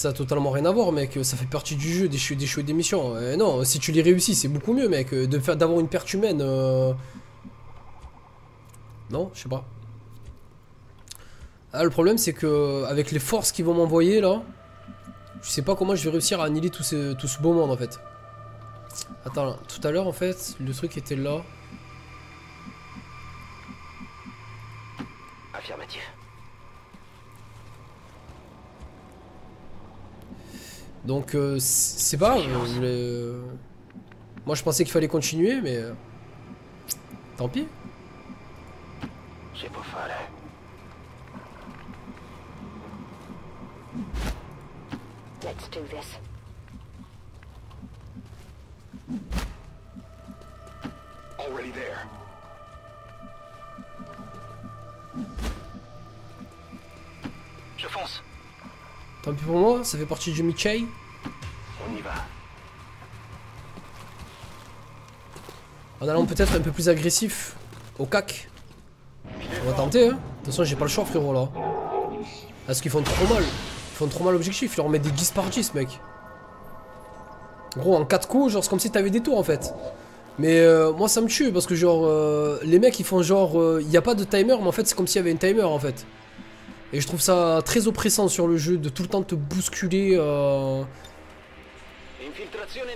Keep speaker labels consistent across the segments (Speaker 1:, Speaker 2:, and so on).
Speaker 1: ça a totalement rien à voir, mec. Ça fait partie du jeu, des choix des missions. Non, si tu les réussis, c'est beaucoup mieux, mec. D'avoir une perte humaine. Non, je sais pas. Ah, le problème, c'est que avec les forces qu'ils vont m'envoyer là, je sais pas comment je vais réussir à annihiler tout ce beau monde en fait. Attends, tout à l'heure en fait, le truc était là.
Speaker 2: Affirmatif.
Speaker 1: Donc c'est pas grave. Moi je pensais qu'il fallait continuer, mais tant pis.
Speaker 2: C'est pas fare.
Speaker 3: Let's do this.
Speaker 2: Already there. Je fonce.
Speaker 1: Tant pis pour moi, ça fait partie du Michei.
Speaker 2: On y va.
Speaker 1: En allant peut-être un peu plus agressif au cac. On va tenter, hein. De toute façon, j'ai pas le choix, frérot, là. Parce qu'ils font trop mal. Ils font trop mal l'objectif. Ils leur mettent des 10 par 10, mec. Gros, en 4 coups, genre, c'est comme si t'avais des tours, en fait. Mais moi, ça me tue, parce que, genre, les mecs, ils font genre... Il n'y a pas de timer, mais en fait, c'est comme s'il y avait une timer, en fait. Et je trouve ça très oppressant sur le jeu, de tout le temps te bousculer.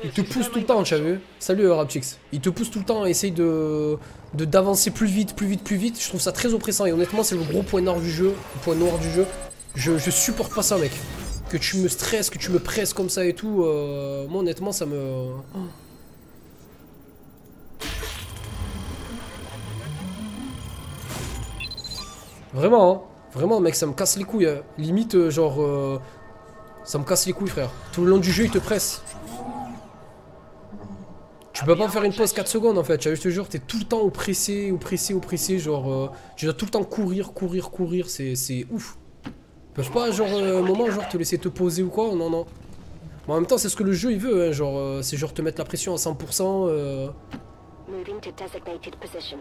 Speaker 1: Il te pousse tout le temps, tu as vu? Salut Rapchix. Il te pousse tout le temps à essayer d'avancer plus vite, plus vite, plus vite. Je trouve ça très oppressant et honnêtement c'est le gros point noir du jeu. Le point noir du jeu. Je supporte pas ça, mec. Que tu me stresses, que tu me presses comme ça et tout. Moi honnêtement ça me... Vraiment, hein. Vraiment mec, ça me casse les couilles. Hein. Limite genre... ça me casse les couilles, frère. Tout le long du jeu il te presse. Tu peux pas faire une pause 4 secondes en fait, je te jure, t'es tout le temps oppressé, genre tu dois tout le temps courir, c'est ouf. Ils peuvent pas genre un moment genre te laisser te poser ou quoi, non non. Mais en même temps c'est ce que le jeu il veut, hein, genre c'est genre te mettre la pression à 100%.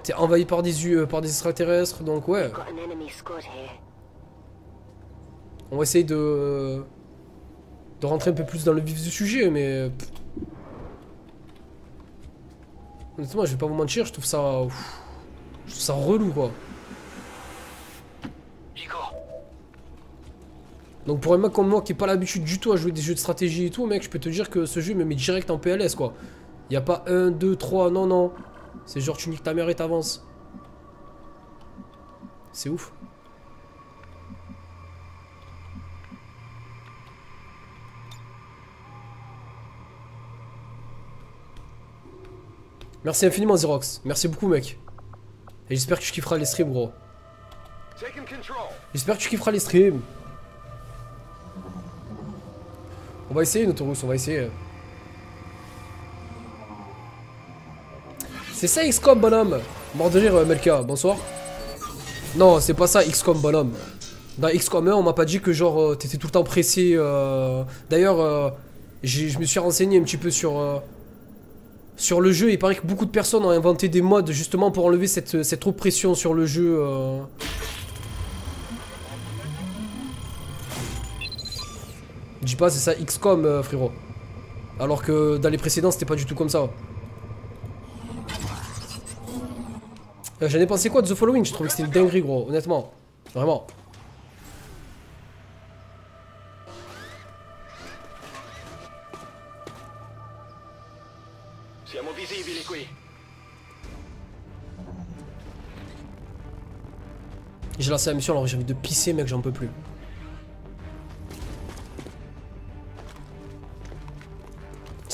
Speaker 1: T'es envahi par des extraterrestres, donc ouais. On va essayer de rentrer un peu plus dans le vif du sujet, mais... Honnêtement, je vais pas vous mentir, je trouve ça relou, quoi. Donc pour un mec comme moi qui est pas l'habitude du tout à jouer des jeux de stratégie et tout, mec, je peux te dire que ce jeu me met direct en PLS, quoi. Y a pas 1, 2, 3, non, non. C'est genre tu niques ta mère et t'avances. C'est ouf. Merci infiniment Xerox, merci beaucoup mec. Et j'espère que tu kifferas les streams gros. J'espère que tu kifferas les streams. On va essayer Notorus, on va essayer. C'est ça XCOM bonhomme. Mort de rire Melka, bonsoir. Non c'est pas ça XCOM bonhomme. Dans XCOM 1 on m'a pas dit que genre t'étais tout le temps pressé. D'ailleurs je me suis renseigné un petit peu sur le jeu, il paraît que beaucoup de personnes ont inventé des mods justement pour enlever cette oppression sur le jeu. Je dis pas c'est ça XCOM frérot. Alors que dans les précédents c'était pas du tout comme ça. J'en ai pensé quoi de The Following? Je trouvais que c'était une dinguerie gros, honnêtement. Vraiment.
Speaker 2: Siamo visibili qui.
Speaker 1: J'ai lancé la mission alors j'ai envie de pisser mec, j'en peux plus.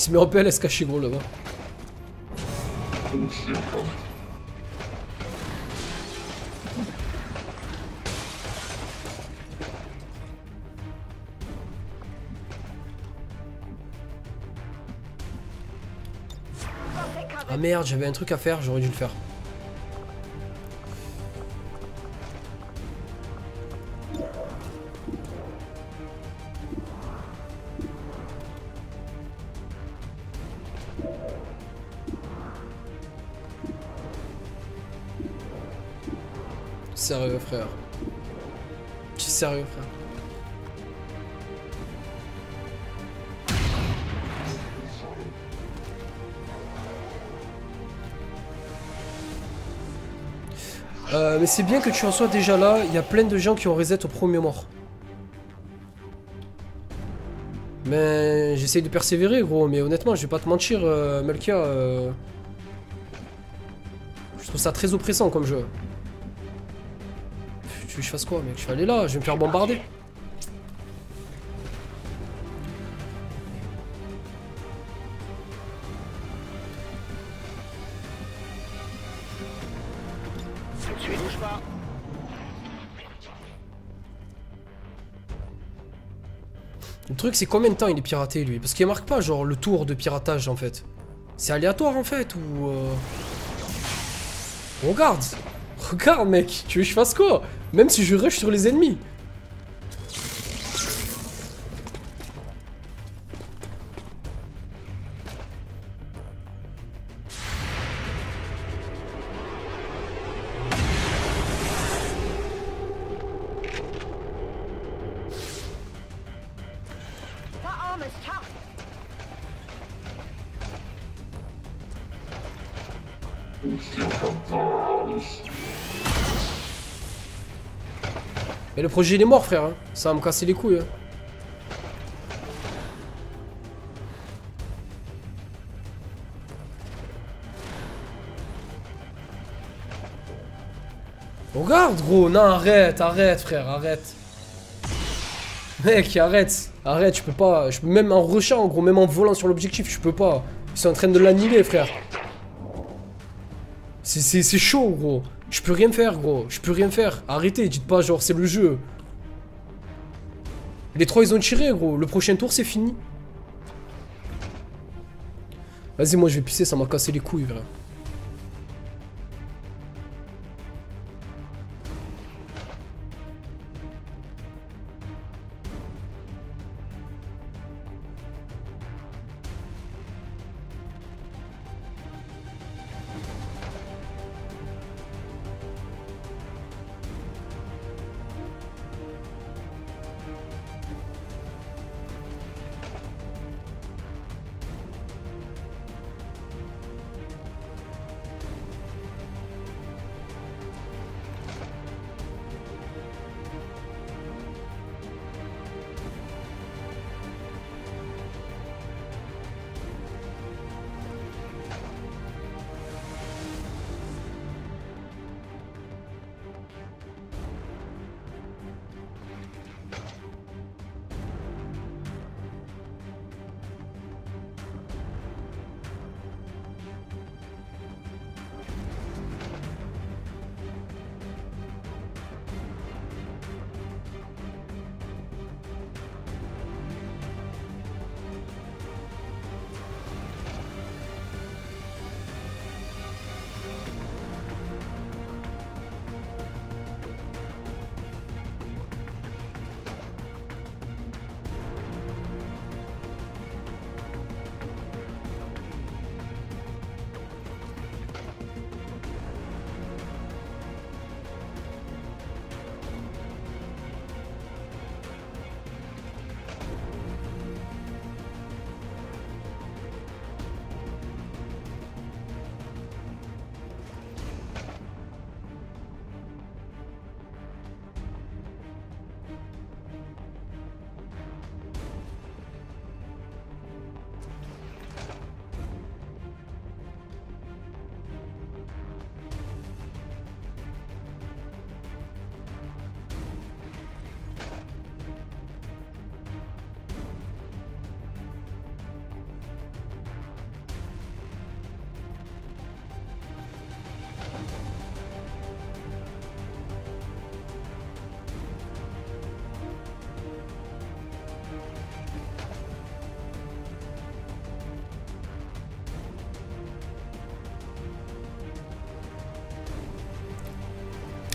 Speaker 1: Il met en PLS caché gros là-bas. Ah merde, j'avais un truc à faire, j'aurais dû le faire. Sérieux frère. Tu es sérieux frère. Mais c'est bien que tu en sois déjà là. Il y a plein de gens qui ont reset au premier mort. Mais j'essaye de persévérer, gros. Mais honnêtement, je vais pas te mentir, Melkia. Je trouve ça très oppressant comme jeu. Tu veux que je fasse quoi, mec? Je vais aller là, je vais me faire bombarder.
Speaker 2: Tu es bouge pas.
Speaker 1: Le truc, c'est combien de temps il est piraté, lui? Parce qu'il marque pas, genre, le tour de piratage, en fait. C'est aléatoire, en fait, ou... Regarde! Regarde, mec! Tu veux que je fasse quoi? Même si je rush sur les ennemis.
Speaker 3: That armor's tough.
Speaker 1: Mais le projet, il est mort, frère. Hein. Ça va me casser les couilles. Hein. Regarde, gros. Non, arrête, arrête, frère, arrête. Mec, arrête. Arrête, je peux pas. Je peux même en rushant, gros, même en volant sur l'objectif, je peux pas. Ils sont en train de l'annihiler, frère. C'est chaud, gros. Je peux rien faire, gros. Je peux rien faire. Arrêtez, dites pas, genre, c'est le jeu. Les trois, ils ont tiré, gros. Le prochain tour, c'est fini. Vas-y, moi, je vais pisser, ça m'a cassé les couilles, frère.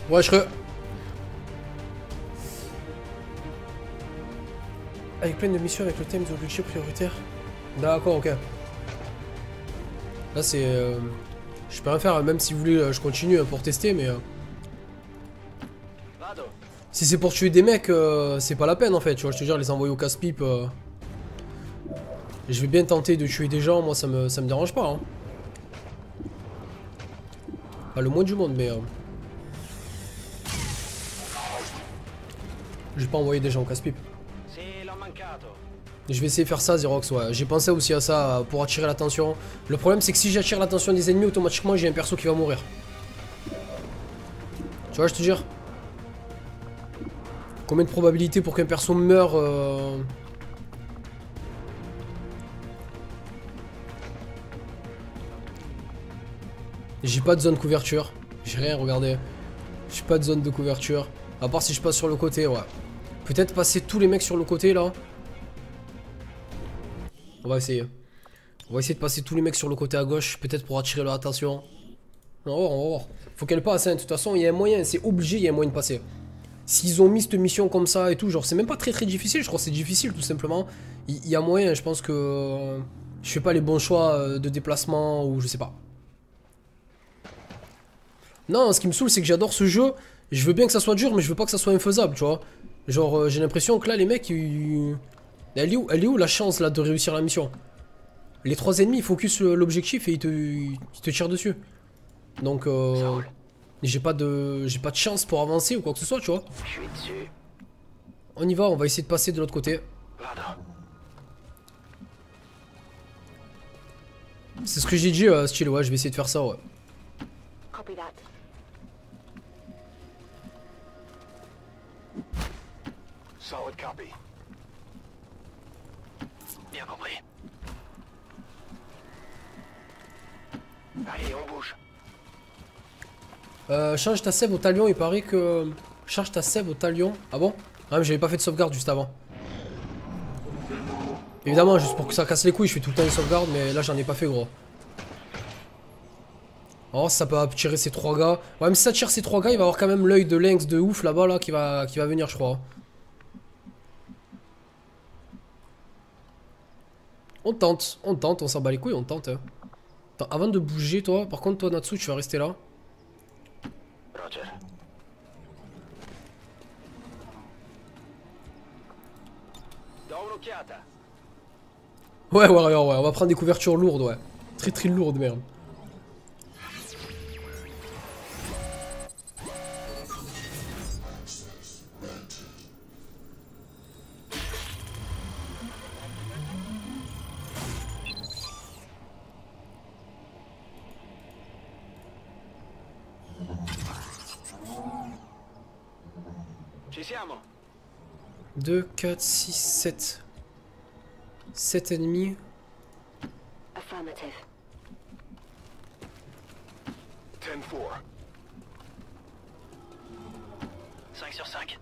Speaker 1: Ouais, avec plein de missions avec le thème des objectifs prioritaires. D'accord, ok. Là, c'est... je peux rien faire, même si vous voulez, je continue pour tester, mais... si c'est pour tuer des mecs, c'est pas la peine, en fait. Tu vois, je te dire, les envoyer au casse-pipe... je vais bien tenter de tuer des gens, moi, ça me dérange pas. Hein. Pas le moins du monde, mais... J'ai pas envoyé des gens casse-pipe.
Speaker 2: Sì, l'ho mancato.
Speaker 1: Je vais essayer de faire ça, Xerox, ouais. J'ai pensé aussi à ça pour attirer l'attention. Le problème, c'est que si j'attire l'attention des ennemis, automatiquement, j'ai un perso qui va mourir. Tu vois, je te dire? Combien de probabilités pour qu'un perso meure J'ai pas de zone de couverture. J'ai rien regardé. J'ai pas de zone de couverture. À part si je passe sur le côté, ouais. Peut-être passer tous les mecs sur le côté, là. On va essayer. On va essayer de passer tous les mecs sur le côté à gauche. Peut-être pour attirer leur attention. On va voir, on va voir. Faut qu'elle passe, hein. De toute façon, il y a un moyen. C'est obligé, il y a un moyen de passer. S'ils ont mis cette mission comme ça et tout, genre c'est même pas très difficile, je crois que c'est difficile tout simplement. Il y a moyen, je pense que je fais pas les bons choix de déplacement ou je sais pas. Non, ce qui me saoule c'est que j'adore ce jeu, je veux bien que ça soit dur mais je veux pas que ça soit infaisable, tu vois. Genre j'ai l'impression que là les mecs, elle est où la chance là de réussir la mission? Les trois ennemis ils focus l'objectif et ils te tirent dessus. Donc j'ai pas de chance pour avancer ou quoi que ce soit, tu vois.
Speaker 2: Je suis dessus.
Speaker 1: On y va, on va essayer de passer de l'autre côté.
Speaker 2: Vado.
Speaker 1: C'est ce que j'ai dit, style, ouais, je vais essayer de faire ça, ouais.
Speaker 3: Copy that.
Speaker 2: Solid copy. Bien compris. Allez, on bouge.
Speaker 1: Change ta sève au talion, il paraît que... Charge ta sève au talion. Ah bon? Ah mais j'avais pas fait de sauvegarde juste avant. Évidemment, juste pour que ça casse les couilles, je fais tout le temps une sauvegarde, mais là j'en ai pas fait, gros. Oh, ça peut tirer ces trois gars. Ouais, mais si ça tire ces trois gars, il va avoir quand même l'œil de lynx de ouf là-bas, là, qui va venir, je crois. On tente, on s'en bat les couilles, on tente. Hein. Attends, avant de bouger, toi, par contre, toi, Natsu, tu vas rester là.
Speaker 2: Roger. Do un'occhiata.
Speaker 1: Ouais, Warrior, ouais, on va prendre des couvertures lourdes, ouais. Très lourdes, merde.
Speaker 2: Ci siamo.
Speaker 1: 2, 4, 6, 7. 7 ennemis.
Speaker 3: Affirmative.
Speaker 2: 10-4. 5 sur 5.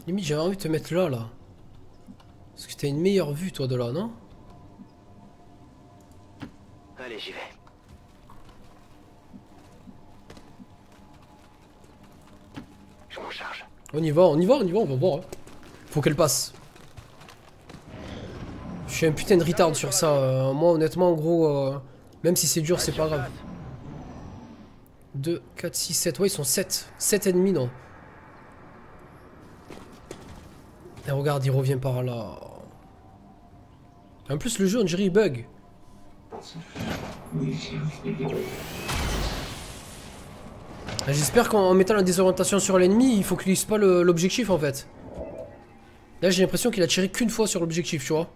Speaker 1: Limite, j'avais envie de te mettre là, là. Parce que t'as une meilleure vue, toi, de là, non?
Speaker 2: Allez, j'y vais. Je m'en charge.
Speaker 1: On y va, on va voir. Hein. Faut qu'elle passe. Je suis un putain de retard sur ça. Moi, honnêtement, en gros, même si c'est dur, c'est pas grave. 2, 4, 6, 7. Ouais, ils sont 7. 7 ennemis, non. Et regarde, il revient par là. En plus, le jeu, on dirait, il bug. J'espère qu'en mettant la désorientation sur l'ennemi, il focalise pas l'objectif en fait. Là j'ai l'impression qu'il a tiré qu'une fois sur l'objectif, tu vois.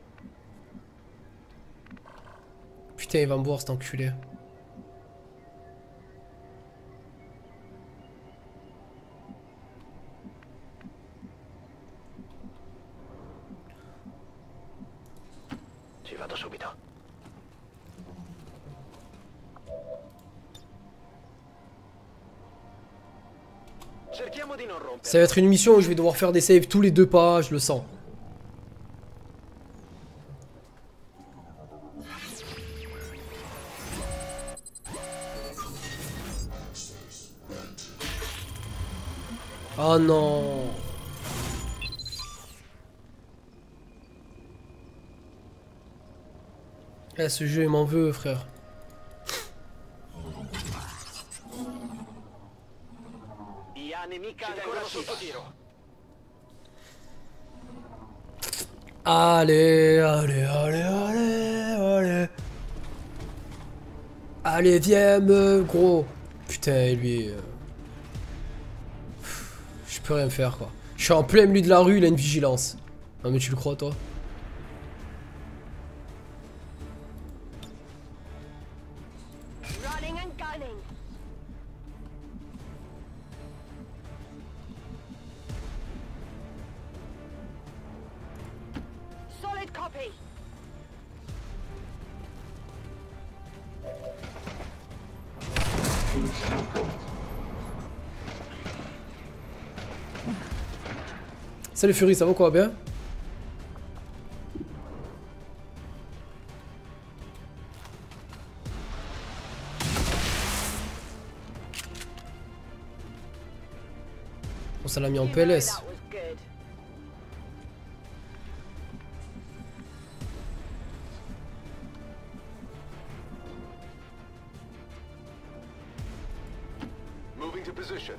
Speaker 1: Putain, il va me boire cet enculé.
Speaker 2: Ci vado subito. Cerchiamo di non rompere.
Speaker 1: Ça va être une mission où je vais devoir faire des saves tous les 2 pas, je le sens. Oh non. Eh, ce jeu il m'en veut, frère.
Speaker 2: Nemica ancora sotto tiro.
Speaker 1: Allez. Allez, viens, gros. Putain, lui. peux rien faire quoi. Je suis en plein milieu de la rue, il a une vigilance. Non mais tu le crois toi?
Speaker 3: Running and gunning. Solid copy.
Speaker 1: Salut Fury, ça va quoi, bien? On ça l'a mis en PLS.
Speaker 3: That was good.
Speaker 4: Moving to position.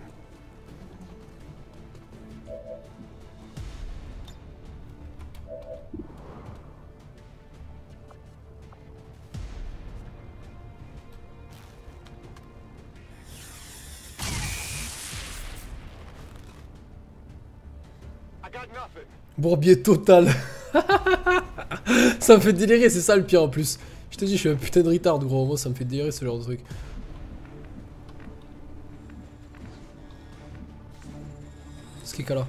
Speaker 4: I got nothing.
Speaker 1: Bourbier total. Ça me fait délirer, c'est ça le pire en plus. Je te dis, je suis un putain de retard, gros. En gros, ça me fait délirer ce genre de truc. Ce qui est là.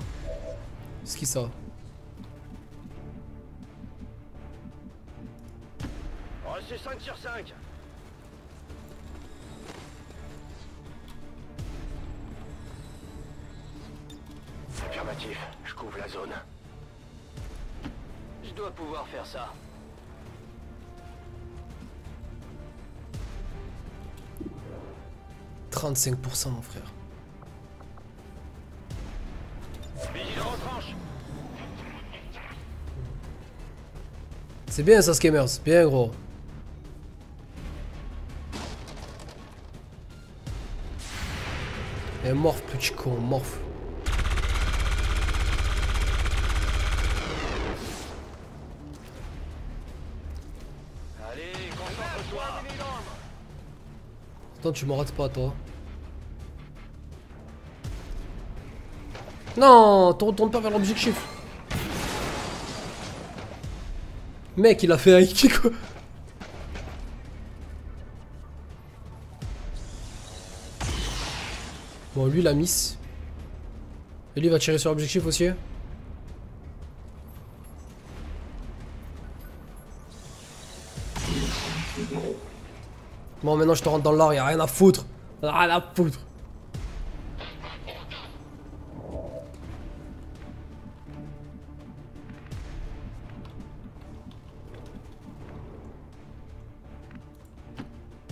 Speaker 1: Ce qui ça.
Speaker 2: Reçu 5 sur 5. Affirmatif, je couvre la zone. Je dois pouvoir faire ça.
Speaker 1: « 35% mon frère.
Speaker 2: Vigilant en tranche.
Speaker 1: C'est bien ça, Scammers. Bien gros. Et morph, petit con, morph.
Speaker 2: Allez, concentre-toi.
Speaker 1: Attends, tu m'en rates pas, toi. Non, te retourne pas vers l'objectif. Mec, il a fait un kick quoi. Bon, lui, il a miss. Et lui, il va tirer sur l'objectif aussi. Bon, maintenant, je te rentre dans l'art, y'a rien à foutre. Rien à foutre.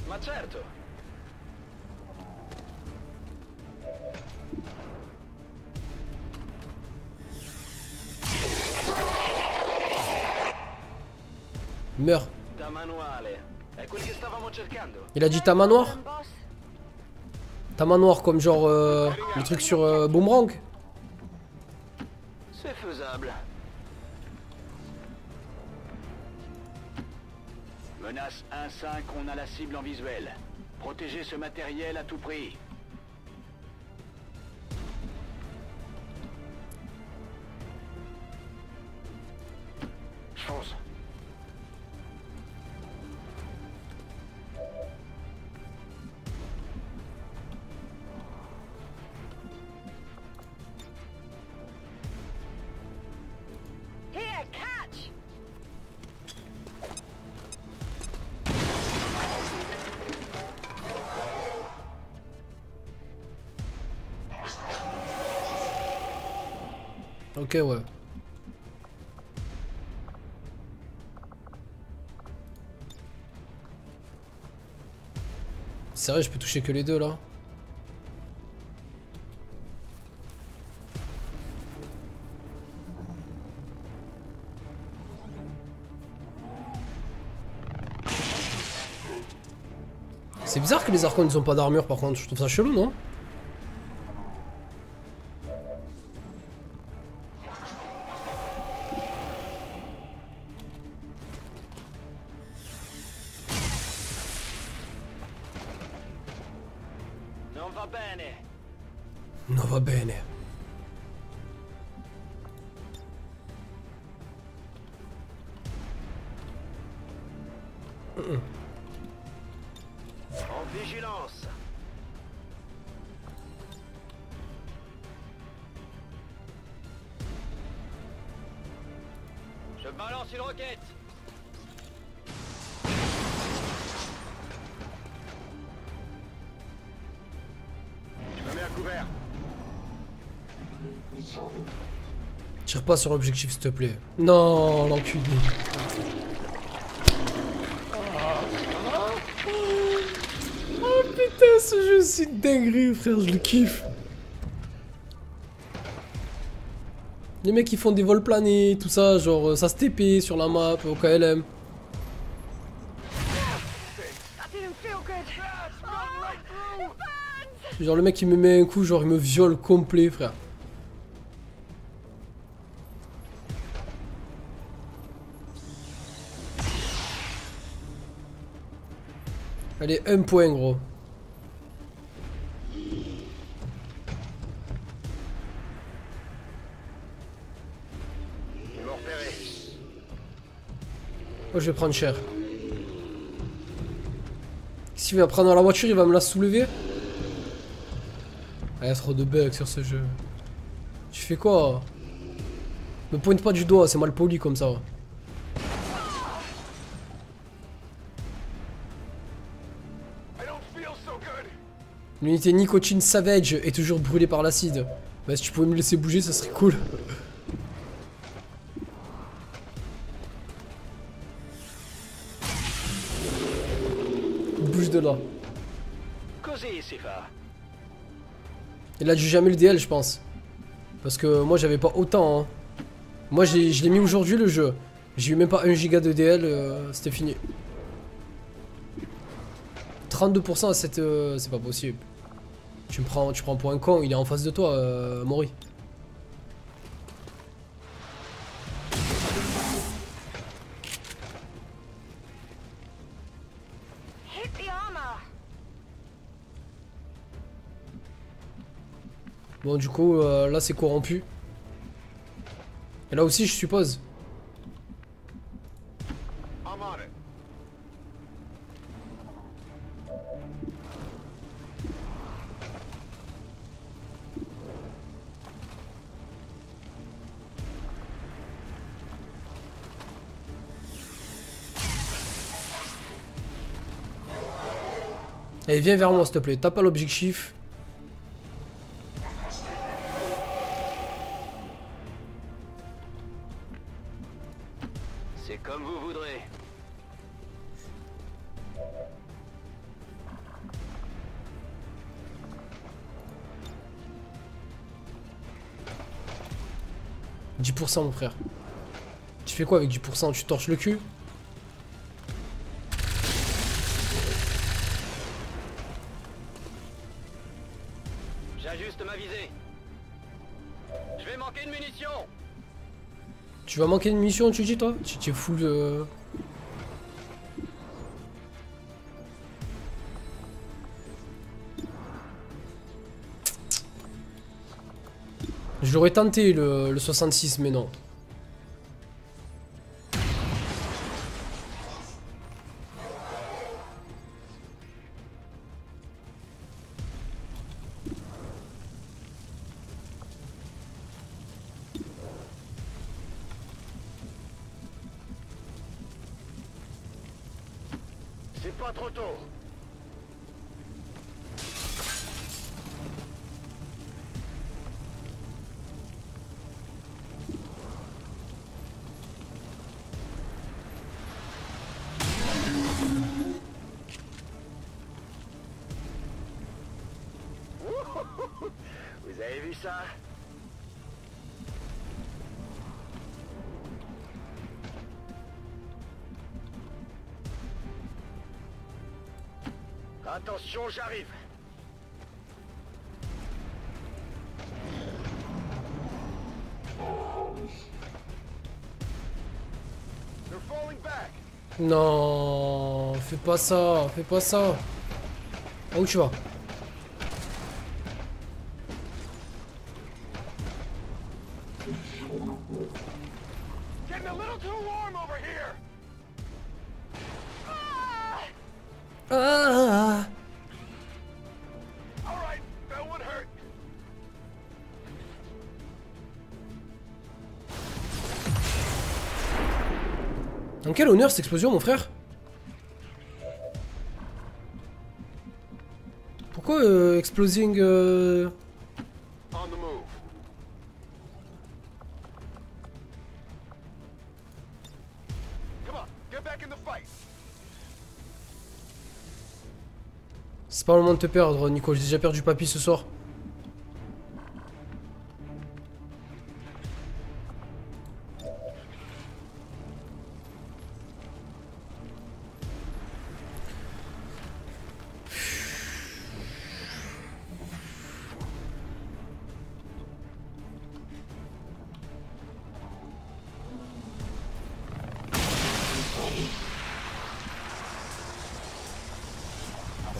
Speaker 2: Ma certo.
Speaker 1: Meurs.
Speaker 2: Da manuale. È quel che stavamo cercando.
Speaker 1: Il a dit ta manoir?
Speaker 3: Boss.
Speaker 1: Ta manoir comme genre le truc sur Boomerang?
Speaker 2: C'est faisable. Menace 1-5, on a la cible en visuel. Protégez ce matériel à tout prix. Je fonce.
Speaker 3: Here, catch.
Speaker 1: Ok, ouais. C'est vrai, je peux toucher que les deux là. C'est bizarre que les archons ils ont pas d'armure par contre, je trouve ça chelou, non?
Speaker 2: Non va bene.
Speaker 1: Non, va bene.
Speaker 5: En vigilance. Je balance une roquette.
Speaker 4: Je me mets à couvert.
Speaker 1: Tire pas sur l'objectif s'il te plaît. Non, l'enculé. Oh putain, ce jeu c'est une dinguerie frère, je le kiffe. Les mecs qui font des vols planés, tout ça, genre ça se TP sur la map au KLM.
Speaker 3: That didn't feel good. Oh, it burns.
Speaker 1: Genre le mec il me met un coup, genre il me viole complet frère. Allez, un point gros.
Speaker 5: Ils m'ont repéré.
Speaker 1: Oh, je vais prendre cher. S'il va prendre la voiture, il va me la soulever. Ah, il y a trop de bugs sur ce jeu. Tu fais quoi? Me pointe pas du doigt, c'est mal poli comme ça.
Speaker 4: I don't feel so good.
Speaker 1: L'unité Nicotine Savage est toujours brûlée par l'acide. Bah si tu pouvais me laisser bouger, ça serait cool. Bouge de là.
Speaker 5: Causez, Sifa.
Speaker 1: Il a dû jamais le DL, je pense. Parce que moi, j'avais pas autant. Hein. Moi, je l'ai mis aujourd'hui le jeu. J'ai eu même pas 1 giga de DL, c'était fini. 32% à cette... c'est pas possible. Tu prends pour un con, il est en face de toi, Mori.
Speaker 3: Hit the armor.
Speaker 1: Bon, du coup, là, c'est corrompu. Et là aussi, je suppose.
Speaker 4: I'm on it.
Speaker 1: Allez, viens vers moi, s'il te plaît. Tape pas l'objectif.
Speaker 5: C'est comme vous voudrez.
Speaker 1: « 10% mon frère. Tu fais quoi avec 10%? Tu torches le cul?
Speaker 5: J'ajuste ma visée. Je vais manquer de munitions.
Speaker 1: Tu vas manquer de munitions, tu dis toi? Tu es full de... Je l'aurais tenté le 66 mais non.
Speaker 5: C'est pas trop tôt. Vous avez vu ça? Attention, j'arrive.
Speaker 4: They're falling back.
Speaker 1: Non, fais pas ça, fais pas ça. Ah, où tu vas?
Speaker 4: Getting a little too warm over here.
Speaker 1: Ah.
Speaker 4: All right, that one hurt.
Speaker 1: Dans quel honneur cette explosion, mon frère? Pourquoi explosing
Speaker 4: On the move. Come on, get back in the fight.
Speaker 1: C'est pas le moment de te perdre, Nico. J'ai déjà perdu papy ce soir.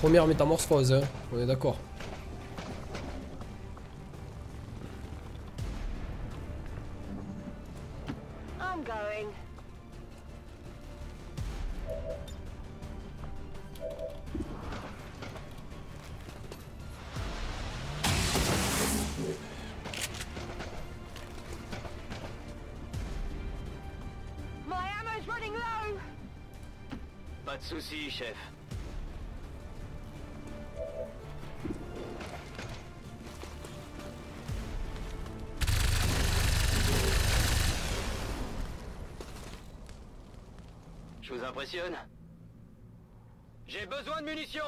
Speaker 1: Première métamorphose, hein. On est d'accord.
Speaker 3: I'm going. My ammo's running low.
Speaker 5: Pas de soucis, chef. Je vous impressionne? J'ai besoin de munitions!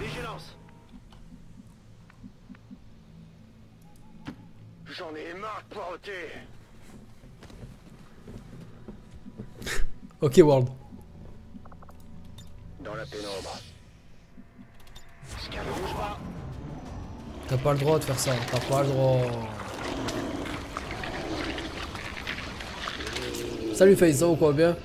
Speaker 5: Vigilance!
Speaker 4: J'en ai marre de poireauter.
Speaker 1: Ok, World.
Speaker 4: Dans la pénombre.
Speaker 5: Ne bouge pas!
Speaker 1: T'as pas le droit de faire ça. T'as pas le droit. Salut Face, ça va ou quoi, bien?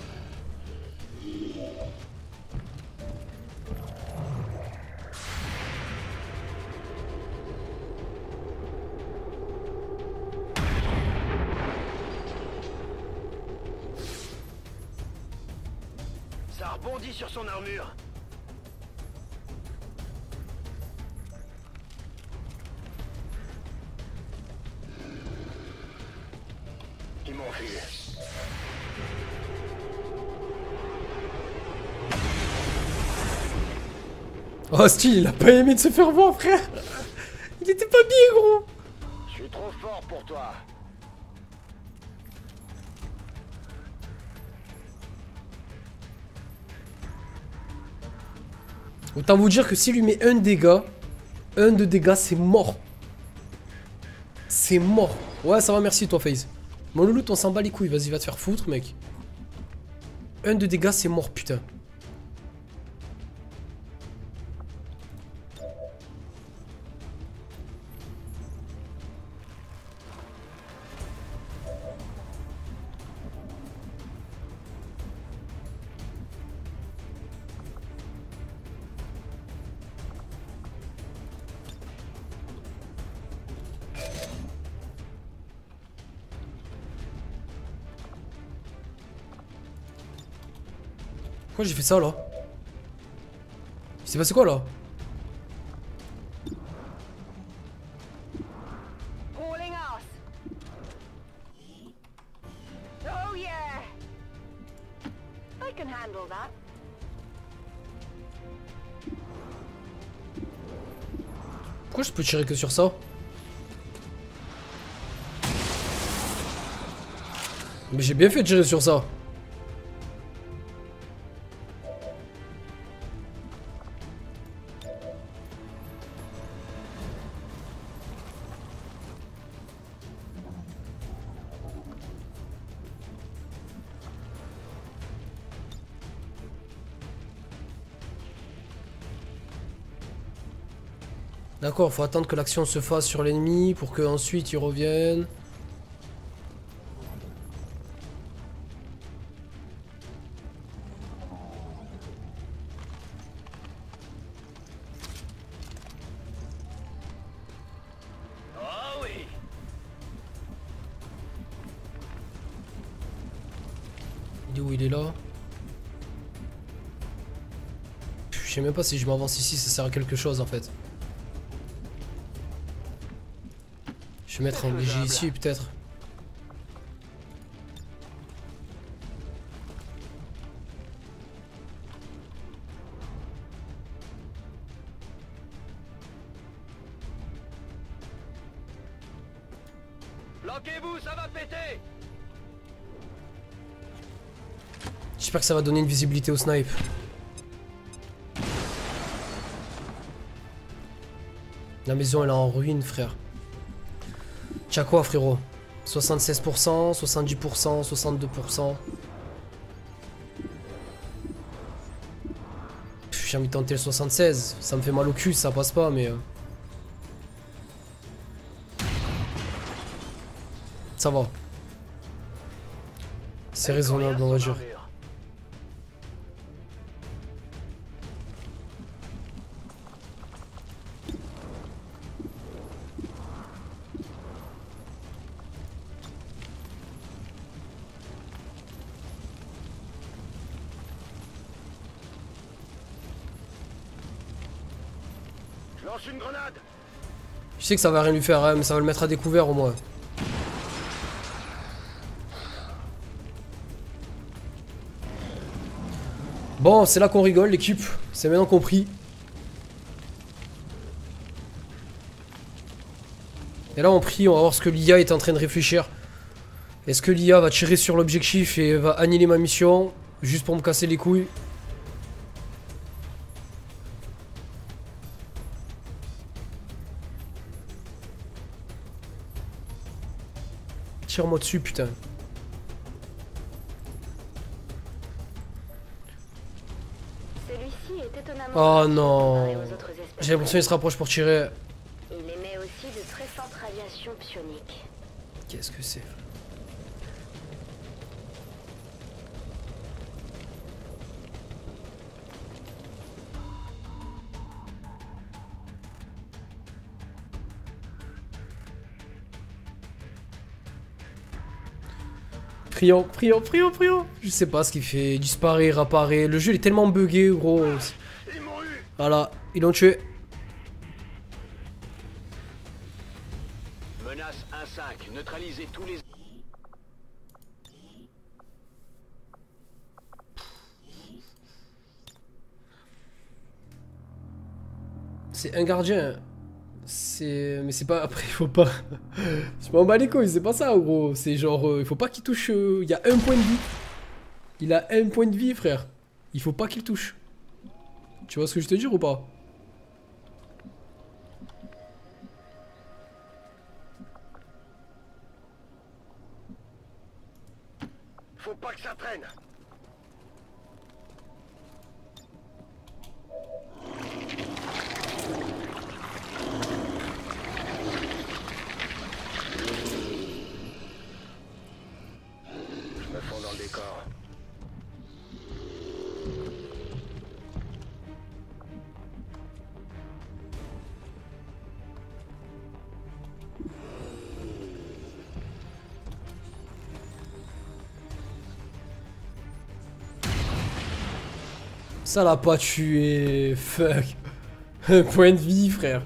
Speaker 4: Ça rebondit sur son armure. Ils m'ont vu.
Speaker 1: Oh, Steve, il a pas aimé de se faire voir, frère. Il était pas bien, gros.
Speaker 4: Je suis trop fort pour toi.
Speaker 1: Autant vous dire que s'il lui met un de dégâts, c'est mort. C'est mort. Ouais, ça va, merci toi, FaZe. Mon loulou, on s'en bat les couilles. Vas-y, va te faire foutre, mec. Un de dégâts, c'est mort, putain. Pourquoi j'ai fait ça là? Il s'est passé quoi là?
Speaker 3: Hauling ass. Oh yeah. I can handle that.
Speaker 1: Pourquoi je peux tirer que sur ça? Mais j'ai bien fait de tirer sur ça. D'accord, faut attendre que l'action se fasse sur l'ennemi pour qu'ensuite il revienne.
Speaker 5: Oh oui.
Speaker 1: Il est où? Il est là. Je sais même pas si je m'avance ici, ça sert à quelque chose en fait. Je vais mettre un BG ici peut-être.
Speaker 5: Bloquez-vous, ça va péter.
Speaker 1: J'espère que ça va donner une visibilité au snipe. La maison elle est en ruine frère. T'as quoi frérot? 76%, 70%, 62%. J'ai envie de tenter le 76. Ça me fait mal au cul, ça passe pas mais... Ça va. C'est raisonnable on va dire.
Speaker 4: Je lance une grenade.
Speaker 1: Je sais que ça va rien lui faire, hein, mais ça va le mettre à découvert au moins. Bon, c'est là qu'on rigole l'équipe, c'est maintenant compris. Et là on prie, on va voir ce que l'IA est en train de réfléchir. Est-ce que l'IA va tirer sur l'objectif et va annuler ma mission juste pour me casser les couilles? Tire-moi dessus putain.
Speaker 3: Celui-ci est étonnamment
Speaker 1: Oh
Speaker 3: rapide
Speaker 1: non.
Speaker 3: comparé aux autres espèces.
Speaker 1: J'ai l'impression qu'il se rapproche pour tirer.
Speaker 3: Il émet aussi de très fortes radiations psioniques.
Speaker 1: Qu'est-ce que c'est? Prions, prions, prions, prions. Je sais pas ce qu'il fait. Disparaît, réapparaît. Le jeu il est tellement bugué, gros.
Speaker 4: Ils m'ont eu.
Speaker 1: Voilà, ils l'ont tué.
Speaker 2: Menace 1-5, neutralisez tous les...
Speaker 1: C'est un gardien. C'est. Mais c'est pas. Après, il faut pas. Je m'en bats les couilles, c'est pas ça, gros. C'est genre. Il faut pas qu'il touche. Il y a un point de vie. Il a un point de vie, frère. Il faut pas qu'il touche. Tu vois ce que je te dis ou pas?
Speaker 4: Faut pas que ça traîne. Je me fonds dans le décor.
Speaker 1: Ça l'a pas tué. Fuck. Un point de vie, frère.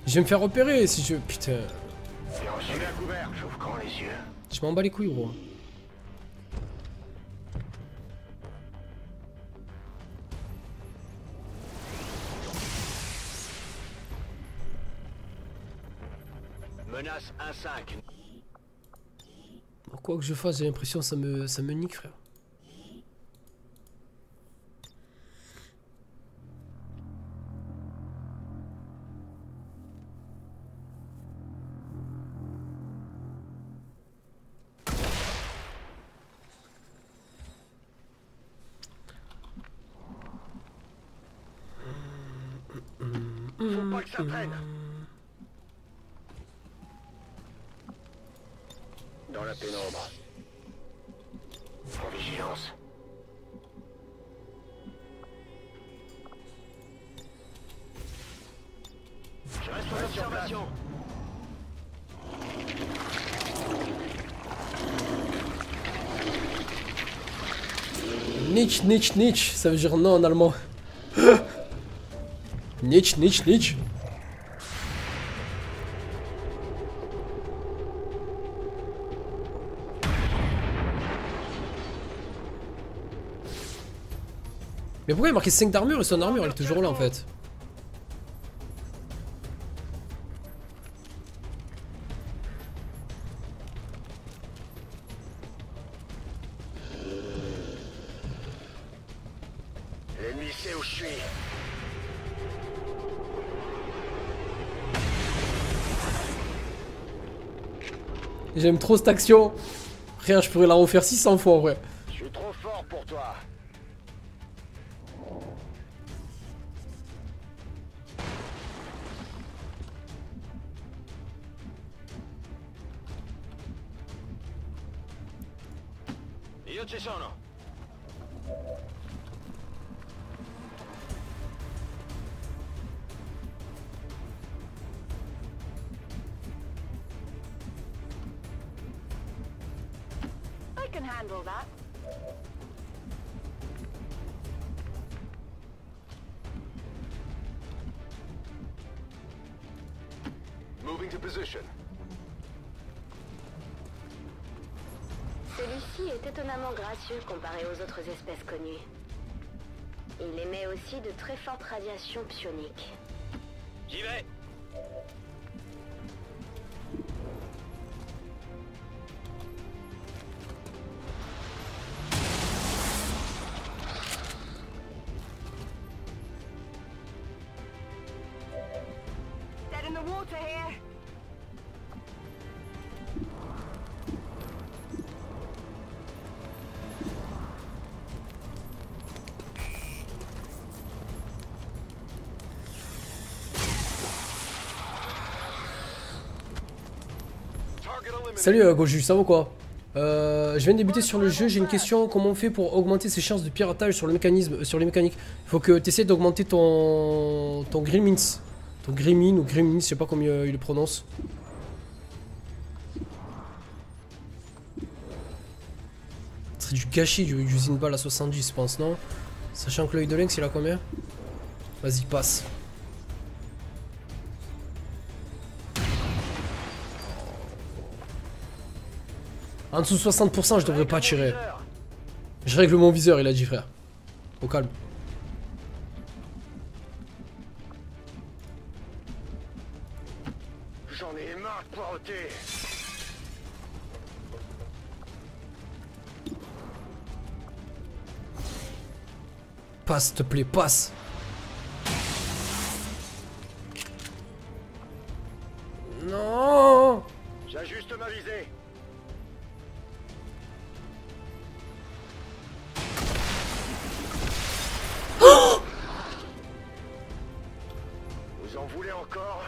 Speaker 1: Je vais me faire repérer si je... Putain.
Speaker 4: Je vais à couvert. J'ouvre grand les yeux.
Speaker 1: Je m'en bats les couilles, gros.
Speaker 2: Menace 1-5.
Speaker 1: Quoi que je fasse, j'ai l'impression que ça me nique, frère.
Speaker 4: Faut pas que ça traîne.
Speaker 2: Dans la pénombre. En vigilance.
Speaker 5: Je reste en observation.
Speaker 1: Nicht, nicht, nicht, ça veut dire non en allemand. Nicht, nicht, nicht. Mais pourquoi il y a marqué 5 d'armure et son armure elle est toujours là en fait?
Speaker 4: L'ennemi sait où je suis.
Speaker 1: J'aime trop cette action. Rien, je pourrais la refaire 600 fois en vrai.
Speaker 4: Je suis trop fort pour toi.
Speaker 5: Io ci sono.
Speaker 3: I can handle that.
Speaker 4: Moving to position.
Speaker 6: Celui-ci est étonnamment gracieux comparé aux autres espèces connues. Il émet aussi de très fortes radiations psioniques.
Speaker 5: J'y vais.
Speaker 3: Dead in the water here.
Speaker 4: Target eliminated.
Speaker 1: Salut Goju, ça va quoi? Je viens de débuter sur le jeu, j'ai une question. Comment on fait pour augmenter ses chances de piratage sur le mécanisme, sur les mécaniques? Il faut que tu essaies d'augmenter ton Grimmins. Ton Grimmin ou Grimmins, je sais pas comment il le prononce. Ce serait du gâchis d'usine balle à 70 je pense, non? Sachant que l'œil de lynx il a combien? Vas-y, passe. En dessous de 60%, je devrais pas tirer. Je règle mon viseur, il a dit, frère. Au calme.
Speaker 4: J'en ai marre de poireauter.
Speaker 1: Passe, s'il te plaît, passe. Non.
Speaker 4: J'ajuste ma visée. Vous en voulez encore?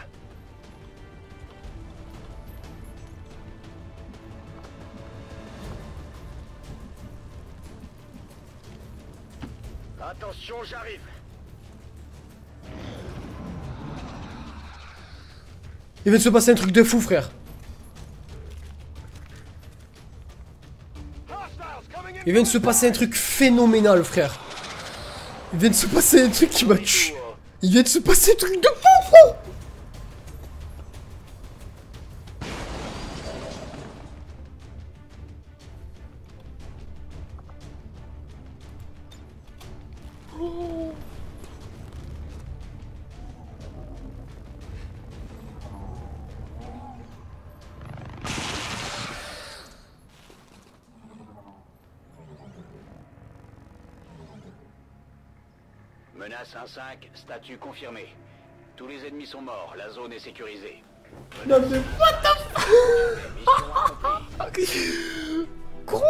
Speaker 4: Attention, j'arrive.
Speaker 1: Il vient de se passer un truc de fou, frère.
Speaker 4: Hostiles coming in.
Speaker 1: Il vient de se passer un truc phénoménal, frère. Il vient de se passer un truc qui m'a tué. Il vient de se passer un truc de fou, frère.
Speaker 2: Menace 1-5, statut confirmé. Tous les ennemis sont morts, la zone est sécurisée.
Speaker 1: Non mais what the
Speaker 2: Mission accomplie.
Speaker 1: fuck. Gros.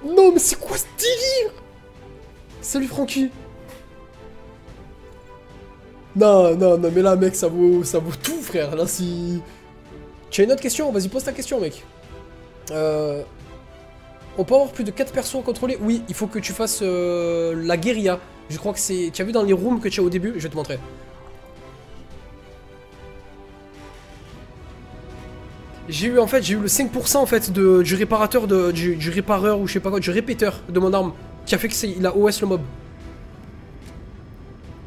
Speaker 1: Non mais c'est quoi ce délire? Salut Francky. Non, non, non, mais là, mec, ça vaut tout, frère. Là, si... Tu as une autre question? Vas-y, pose ta question, mec. On peut avoir plus de 4 persos à contrôler? Oui, il faut que tu fasses la guérilla. Je crois que c'est... Tu as vu dans les rooms que tu as au début? Je vais te montrer. J'ai eu, en fait, j'ai eu le 5% en fait du réparateur, du répareur ou je sais pas quoi, du répéteur de mon arme. Qui a fait qu'il a OS le mob.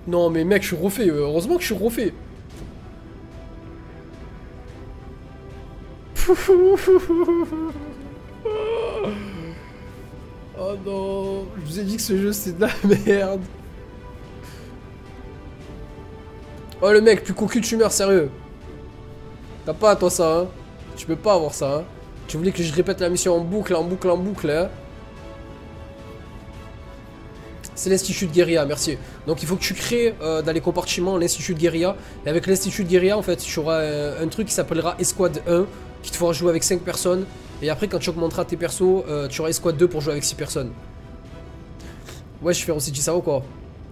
Speaker 1: Non mais mec, je suis refait, heureusement que je suis refait. Oh non, je vous ai dit que ce jeu c'est de la merde. Oh le mec, plus cocu tu meurs, sérieux. T'as pas à toi ça, hein. Tu peux pas avoir ça, hein. Tu voulais que je répète la mission en boucle, en boucle, en boucle, hein. C'est l'institut de guérilla, merci. Donc il faut que tu crées dans les compartiments l'institut de guérilla. Et avec l'institut de guérilla, en fait, tu auras un truc qui s'appellera Escouade 1, qui te fera jouer avec 5 personnes. Et après, quand tu augmenteras tes persos, tu auras Escouade 2 pour jouer avec 6 personnes. Ouais, je fais aussi du ça ou quoi.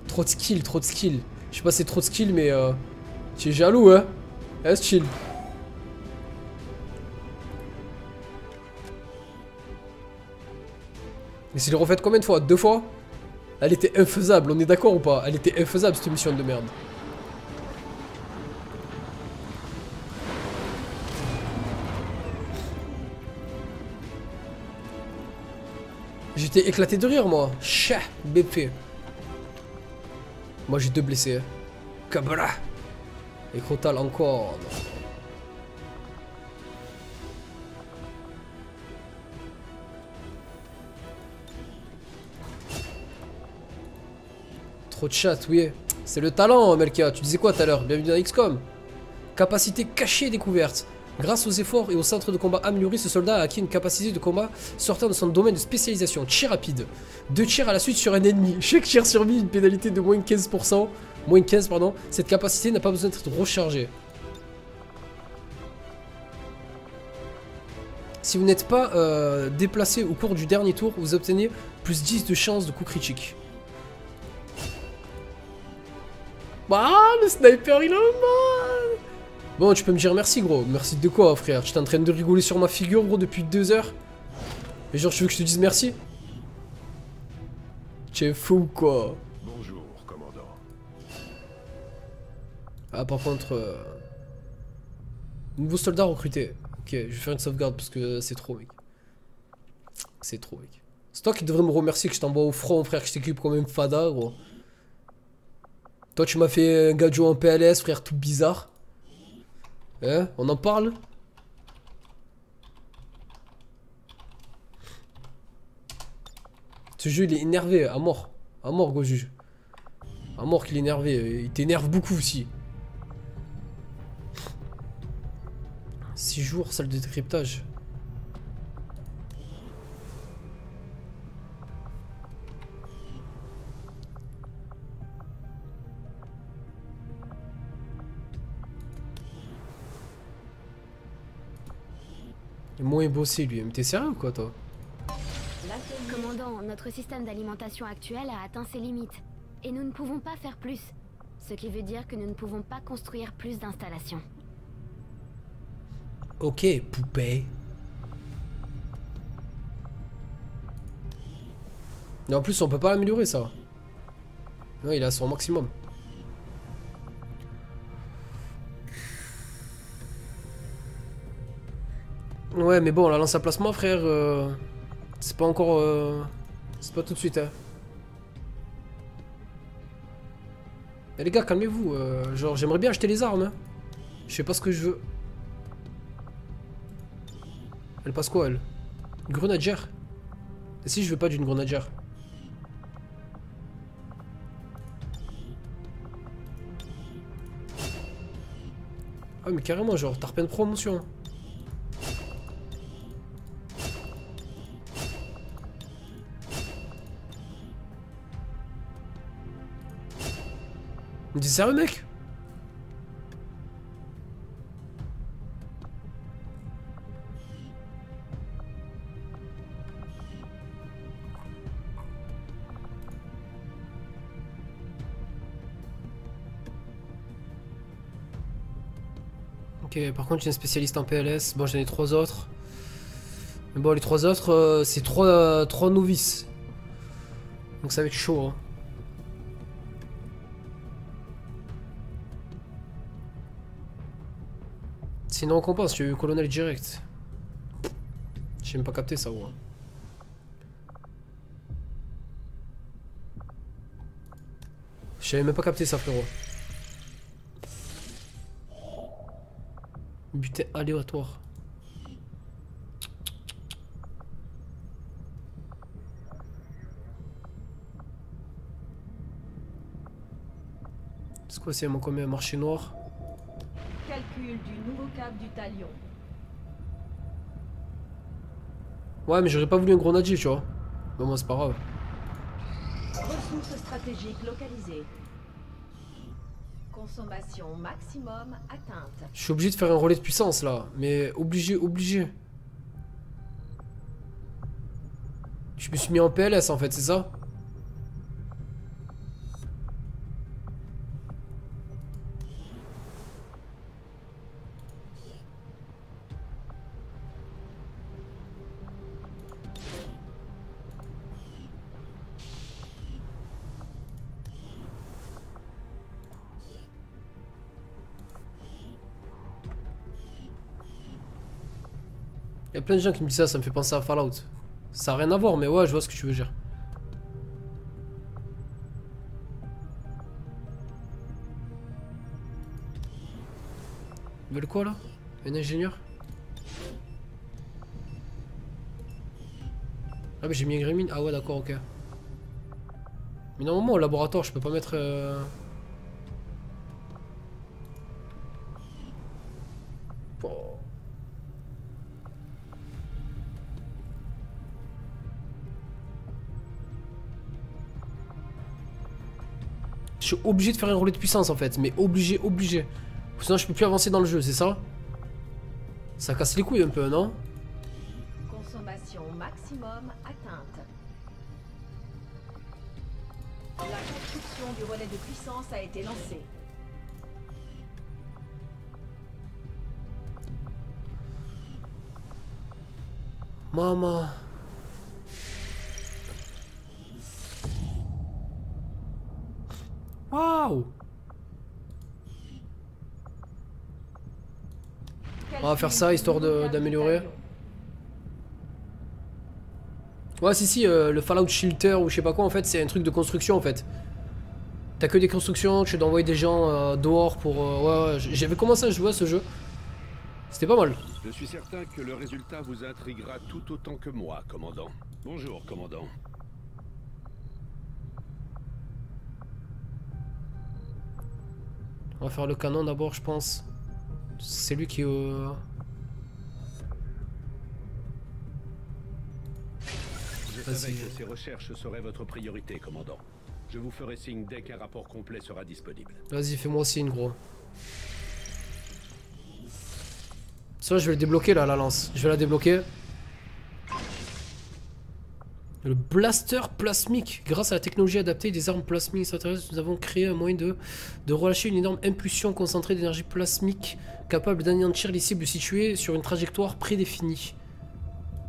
Speaker 1: Trop de skill, trop de skill. Je sais pas si c'est trop de skill, mais tu es jaloux, hein. Reste chill. Mais c'est le refait combien de fois? 2 fois? Elle était infaisable, on est d'accord ou pas? Elle était infaisable cette mission de merde. J'étais éclaté de rire moi. Chah, BP. Moi j'ai 2 blessés. Kabbalah. Et Crotal encore. Trop de chat, oui. C'est le talent, Melkia. Tu disais quoi tout à l'heure? Bienvenue dans XCOM. Capacité cachée découverte. Grâce aux efforts et au centre de combat amélioré, ce soldat a acquis une capacité de combat sortant de son domaine de spécialisation. Tir rapide. 2 tirs à la suite sur un ennemi. Chaque tir survit une pénalité de moins 15%. Moins 15, pardon. Cette capacité n'a pas besoin d'être rechargée. Si vous n'êtes pas déplacé au cours du dernier tour, vous obtenez plus 10 de chance de coup critique. Bah, le sniper il a mal. Bon, tu peux me dire merci, gros. Merci de quoi, frère? Tu es en train de rigoler sur ma figure, gros, depuis 2 heures. Et genre, tu veux que je te dise merci? Tu es fou, quoi.
Speaker 4: Bonjour, commandant.
Speaker 1: Ah, par contre... Nouveau soldat recruté. Ok, je vais faire une sauvegarde parce que c'est trop, mec. C'est trop, mec. C'est toi qui devrais me remercier que je t'envoie au front, frère, que je t'équipe comme un fada, gros. Toi, tu m'as fait un gadget en PLS, frère, tout bizarre. Hein? On en parle? Ce jeu, il est énervé, à mort. À mort, gros juge. À mort qu'il est énervé. Il t'énerve beaucoup aussi. 6 jours, salle de décryptage. Il est moins bossé lui, mais t'es sérieux ou quoi toi?
Speaker 6: Commandant, notre système d'alimentation actuel a atteint ses limites. Et nous ne pouvons pas faire plus. Ce qui veut dire que nous ne pouvons pas construire plus d'installations.
Speaker 1: Ok, poupée. Et en plus, on peut pas l'améliorer ça. Non, il a son maximum. Ouais, mais bon, la lance à placement, frère, c'est pas encore... c'est pas tout de suite, hein. Et les gars, calmez-vous. Genre, j'aimerais bien acheter les armes, hein. Je sais pas ce que je veux. Elle passe quoi, elle? Une grenadière? Et si je veux pas d'une grenadière? Ah, mais carrément, genre, t'as repris promotion. Me dis sérieux, mec? Ok, par contre j'ai un spécialiste en PLS. Bon, j'en ai 3 autres. Mais bon, les 3 autres, c'est 3 novices. Donc ça va être chaud. Hein. C'est une récompense, tu as eu colonel direct. J'ai même pas capté ça, ouais. J'avais même pas capté ça, frérot. Butin aléatoire. C'est quoi, c'est combien marché noir?
Speaker 7: Calcul du nouveau cap du talion.
Speaker 1: Ouais, mais j'aurais pas voulu un grenadier, tu vois. Mais moi, c'est pas grave.
Speaker 7: Ressources stratégiques localisées. Consommation maximum atteinte.
Speaker 1: Je suis obligé de faire un relais de puissance là, mais obligé. Je me suis mis en PLS en fait, c'est ça? Il y a plein de gens qui me disent ça, ça me fait penser à Fallout. Ça n'a rien à voir, mais ouais, je vois ce que tu veux dire. Ils veulent quoi là? Un ingénieur? Ah mais j'ai mis un Gremlin. Ah ouais d'accord, ok. Mais normalement au laboratoire je peux pas mettre... Bon. Je suis obligé de faire un relais de puissance en fait, mais obligé. Sinon je peux plus avancer dans le jeu, c'est ça? Ça casse les couilles un peu, non?
Speaker 7: Consommation maximum atteinte. La construction du relais de puissance a été lancée.
Speaker 1: Maman. Waouh. On va faire ça histoire d'améliorer. Ouais si le Fallout Shelter ou je sais pas quoi en fait c'est un truc de construction en fait. T'as que des constructions, tu dois envoyer des gens dehors pour... ouais, j'avais commencé à jouer à ce jeu. C'était pas mal.
Speaker 8: Je suis certain que le résultat vous intriguera tout autant que moi, commandant. Bonjour, commandant.
Speaker 1: On va faire le canon d'abord je pense. C'est lui qui...
Speaker 8: Je savais que ces recherches seraient votre priorité, commandant. Je vous ferai signe dès qu'un rapport complet sera disponible.
Speaker 1: Vas-y, fais-moi signe, gros. Ça, je vais le débloquer, là, la lance. Je vais la débloquer. Le blaster plasmique. Grâce à la technologie adaptée des armes plasmiques extraterrestres, nous avons créé un moyen de relâcher une énorme impulsion concentrée d'énergie plasmique capable d'anéantir les cibles situées sur une trajectoire prédéfinie.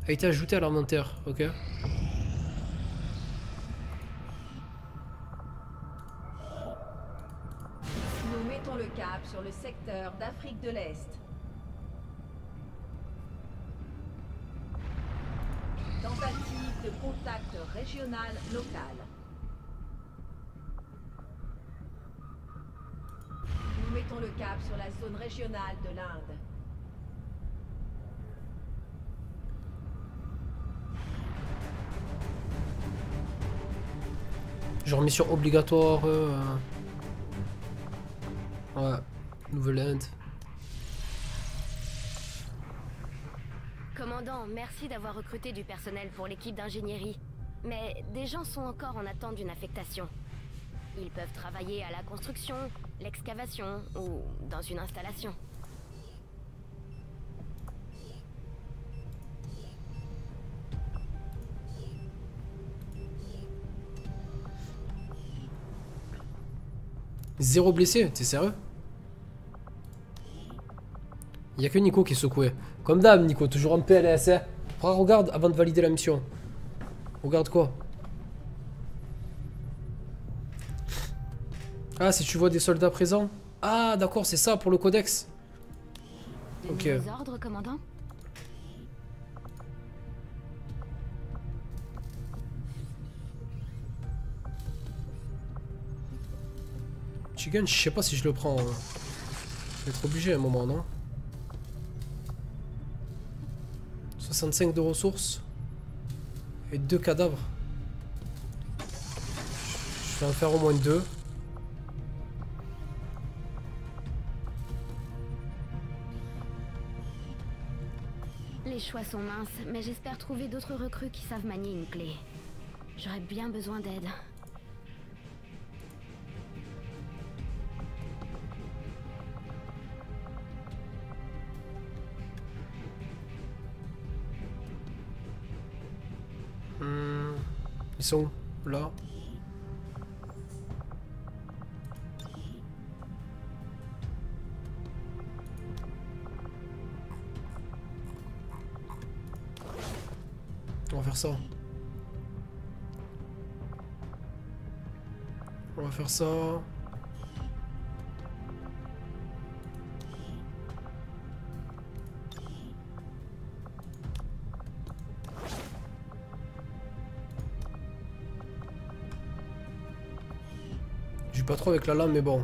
Speaker 1: A été ajouté à l'inventaire, ok.
Speaker 7: Nous mettons le cap sur le secteur d'Afrique de l'Est. Tentative de contact régional local. Nous mettons le cap sur la zone régionale de l'Inde.
Speaker 1: Genre mission obligatoire. Ouais, Nouvelle-Inde.
Speaker 6: Commandant, merci d'avoir recruté du personnel pour l'équipe d'ingénierie. Mais des gens sont encore en attente d'une affectation. Ils peuvent travailler à la construction, l'excavation ou dans une installation.
Speaker 1: Zéro blessé, t'es sérieux? y a que Nico qui est secoué. Comme d'hab, Nico, toujours en PLS. Hein. Regarde avant de valider la mission. Regarde quoi? Ah, si tu vois des soldats présents. Ah, d'accord, c'est ça pour le codex. Ok.
Speaker 6: Des ordres, commandant?
Speaker 1: Chicken, je sais pas si je le prends. Je vais être obligé à un moment, non? 65 de ressources. Et 2 cadavres. Je vais en faire au moins 2.
Speaker 6: Les choix sont minces, mais j'espère trouver d'autres recrues qui savent manier une clé. J'aurais bien besoin d'aide.
Speaker 1: Ils sont où? Là. On va faire ça. On va faire ça. Je joue pas trop avec la lame, mais bon.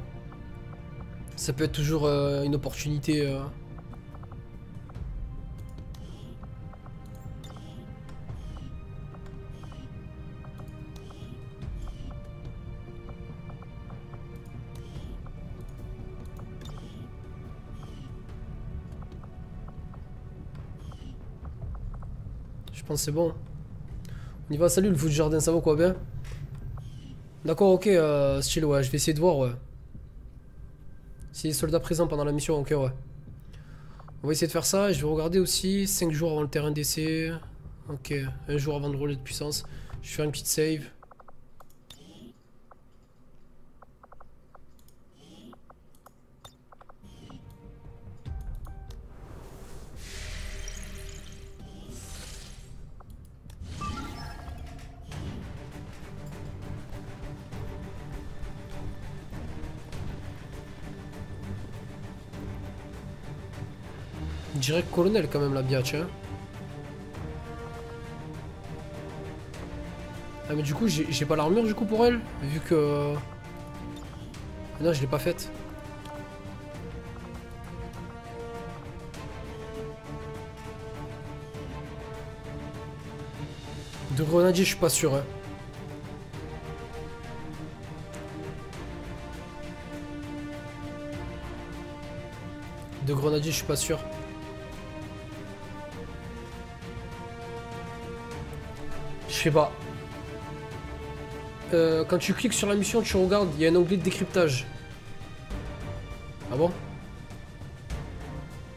Speaker 1: Ça peut être toujours une opportunité. Je pense que c'est bon. On y va, salut le foot jardin, ça va quoi, bien? D'accord, ok, style, ouais, je vais essayer de voir, ouais. Si les soldats présents pendant la mission, ok, ouais. On va essayer de faire ça, et je vais regarder aussi 5 jours avant le terrain d'essai. Ok, un jour avant de rouler de puissance. Je vais faire une petite save. Direct colonel quand même la biatch, hein. Ah mais du coup j'ai pas l'armure du coup pour elle, vu que... Ah non, je l'ai pas faite. De grenadier je suis pas sûr, hein. De grenadier je suis pas sûr. Je sais pas. Quand tu cliques sur la mission, tu regardes, il y a un onglet de décryptage. Ah bon?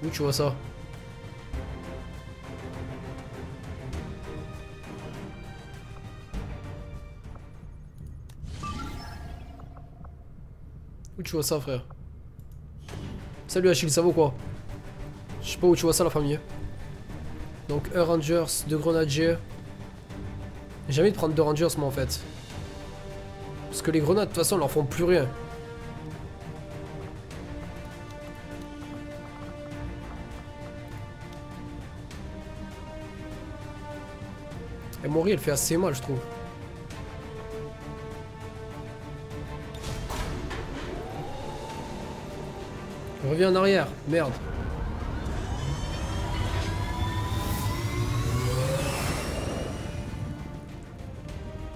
Speaker 1: Où tu vois ça? Où tu vois ça, frère? Salut Achille, ça va ou quoi? Je sais pas où tu vois ça, la famille. Donc, un Rangers, 2 grenadiers. J'ai envie de prendre 2 Rangers, moi, en fait. Parce que les grenades, de toute façon, leur font plus rien. Et Mori, elle fait assez mal, je trouve. Reviens en arrière, merde.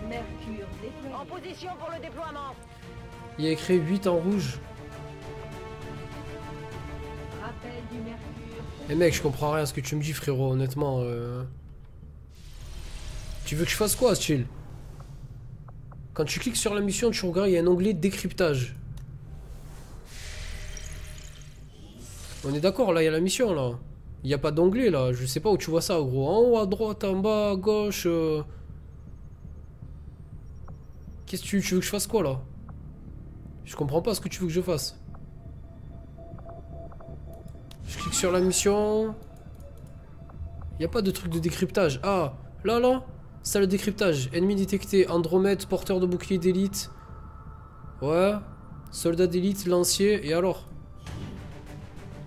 Speaker 7: Mercure déployé.
Speaker 3: En position pour le déploiement.
Speaker 1: Il y a écrit 8 en rouge.
Speaker 7: Rappel du mercure.
Speaker 1: Eh mec, je comprends rien à ce que tu me dis, frérot, honnêtement. Tu veux que je fasse quoi, style? Quand tu cliques sur la mission, tu regardes, il y a un onglet décryptage. On est d'accord, là, il y a la mission, là. Il n'y a pas d'onglet, là. Je sais pas où tu vois ça, gros. En haut, à droite, en bas, à gauche. Qu'est-ce que tu veux que je fasse quoi, là? Je comprends pas ce que tu veux que je fasse. Je clique sur la mission. Y a pas de truc de décryptage. Ah, là. C'est le décryptage. Ennemi détecté. Andromède, porteur de bouclier d'élite. Ouais. Soldat d'élite, lancier. Et alors?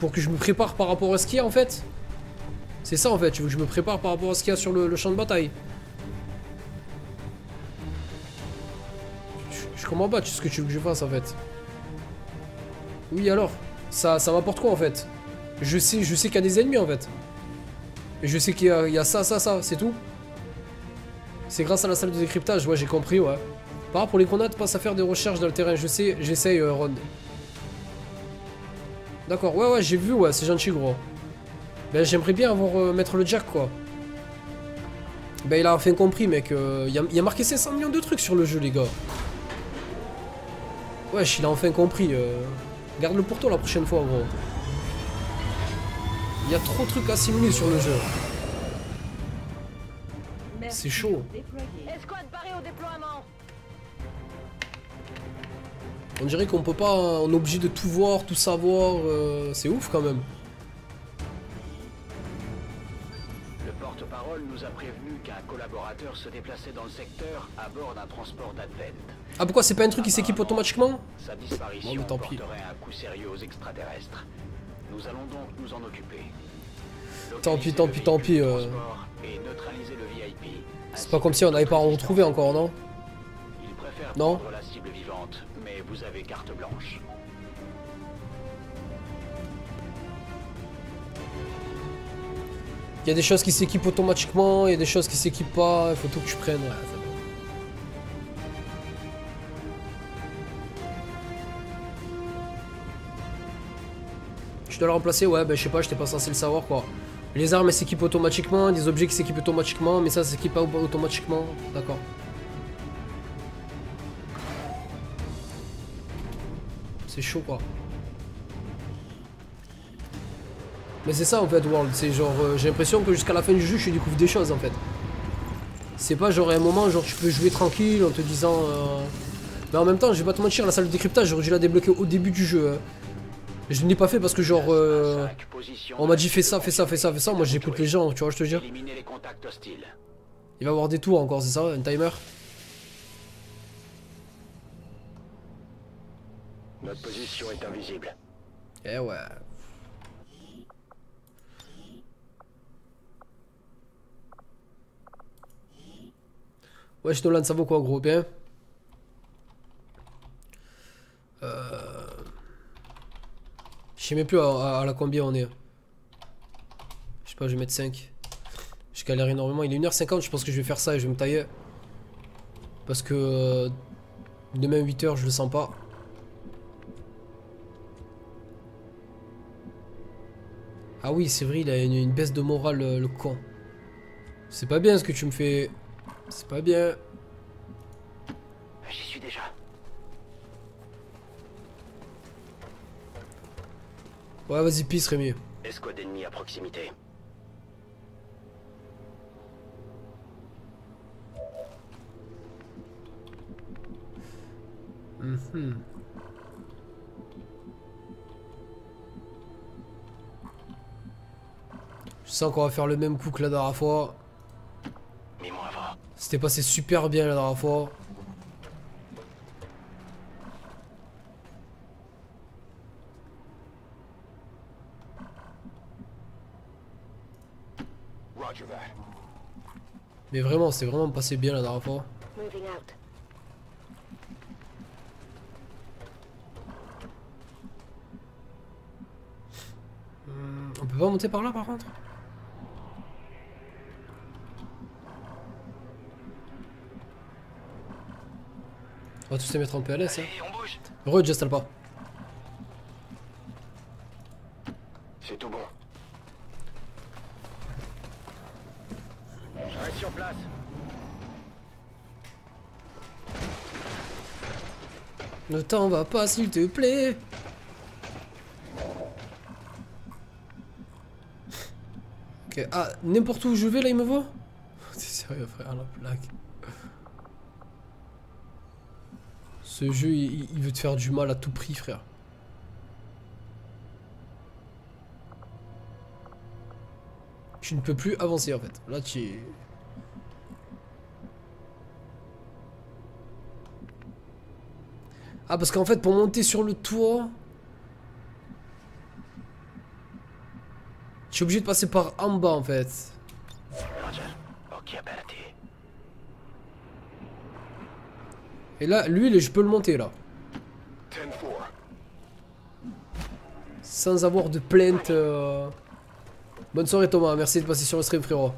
Speaker 1: Pour que je me prépare par rapport à ce qu'il y a en fait? C'est ça en fait. Tu veux que je me prépare par rapport à ce qu'il y a sur le champ de bataille? Je comprends pas ce que tu veux que je fasse en fait. Oui alors? Ça m'apporte quoi en fait? Je sais qu'il y a des ennemis en fait. Et je sais qu'il y a ça, c'est tout. C'est grâce à la salle de décryptage, ouais j'ai compris, ouais. Par rapport pour les grenades, passe à faire des recherches dans le terrain, je sais, j'essaye Ron. D'accord, ouais j'ai vu, ouais, c'est gentil gros. Ben j'aimerais bien avoir mettre le jack quoi. Ben il a enfin compris mec, il y a marqué 500 millions de trucs sur le jeu les gars. Wesh, il a enfin compris. Garde-le pour toi la prochaine fois gros. Il y a trop de trucs à assimiler sur le jeu. C'est chaud.
Speaker 3: Escouade barrée au déploiement.
Speaker 1: On dirait qu'on peut pas, on est obligé de tout voir, tout savoir, c'est ouf quand même.
Speaker 2: Le porte-parole nous a prévenu qu'un collaborateur se déplaçait dans le secteur à bord d'un transport d'Advent.
Speaker 1: Ah pourquoi c'est pas un truc qui s'équipe automatiquement?
Speaker 2: Sa disparition
Speaker 1: Bon, mais tant pis.
Speaker 2: porterait un coup sérieux aux extraterrestres. Nous allons donc nous en occuper.
Speaker 1: Tant pis.
Speaker 2: Et neutraliser le VIP.
Speaker 1: C'est pas comme si on n'avait pas retrouvé encore, non?
Speaker 2: Il préfère
Speaker 1: Non.
Speaker 2: prendre la cible vivante, mais vous avez carte blanche.
Speaker 1: Il y a des choses qui s'équipent automatiquement, il y a des choses qui s'équipent pas, il faut tout que je prenne, ouais, c'est bon. Je dois le remplacer, ouais, ben je sais pas, j'étais pas censé le savoir quoi. Les armes elles s'équipent automatiquement, des objets qui s'équipent automatiquement, mais ça s'équipe pas automatiquement, d'accord. C'est chaud quoi. Mais c'est ça en fait World, c'est genre j'ai l'impression que jusqu'à la fin du jeu je découvre des choses en fait. C'est pas genre à un moment genre tu peux jouer tranquille en te disant mais en même temps je vais pas te mentir, la salle de décryptage j'aurais dû la débloquer au début du jeu. Je ne l'ai pas fait parce que genre on m'a dit fais ça, moi j'écoute les gens, tu vois je te dis.
Speaker 2: Éliminez les contacts hostiles.
Speaker 1: Il va y avoir des tours encore, c'est ça, un timer.
Speaker 2: Notre position est invisible.
Speaker 1: Eh ouais. Wesh Nolan, ça vaut quoi gros, bien? Je sais même plus à la combien on est. Je sais pas, je vais mettre 5. Je galère énormément, il est 1h50, je pense que je vais faire ça et je vais me tailler. Parce que demain 8h je le sens pas. Ah oui c'est vrai, il a une baisse de morale le con. C'est pas bien ce que tu me fais. C'est pas bien.
Speaker 2: J'y suis déjà.
Speaker 1: Ouais vas-y pisse Rémi.
Speaker 2: Escouade ennemie à proximité.
Speaker 1: Je sens qu'on va faire le même coup que la dernière fois.
Speaker 2: Mis-moi avant.
Speaker 1: C'était passé super bien la dernière fois.
Speaker 4: Roger that.
Speaker 1: Mais vraiment, c'est vraiment passé bien la dernière fois.
Speaker 3: Moving out.
Speaker 1: On peut pas monter par là par contre? On va tous les mettre en PLS hein.
Speaker 2: On bouge.
Speaker 1: Heureux, j'installe pas.
Speaker 2: C'est tout bon. Je reste sur place.
Speaker 1: Ne t'en va pas s'il te plaît. Ok, ah, n'importe où je vais là il me voit? T'es sérieux frère, la blague. Ce jeu il veut te faire du mal à tout prix frère. Tu ne peux plus avancer en fait. Là tu... Ah parce qu'en fait pour monter sur le toit... Je suis obligé de passer par en bas en fait.
Speaker 2: Roger. Ok, aperti.
Speaker 1: Et là, lui, je peux le monter là.
Speaker 4: 10-4.
Speaker 1: Sans avoir de plainte. Bonne soirée Thomas, merci de passer sur le stream frérot.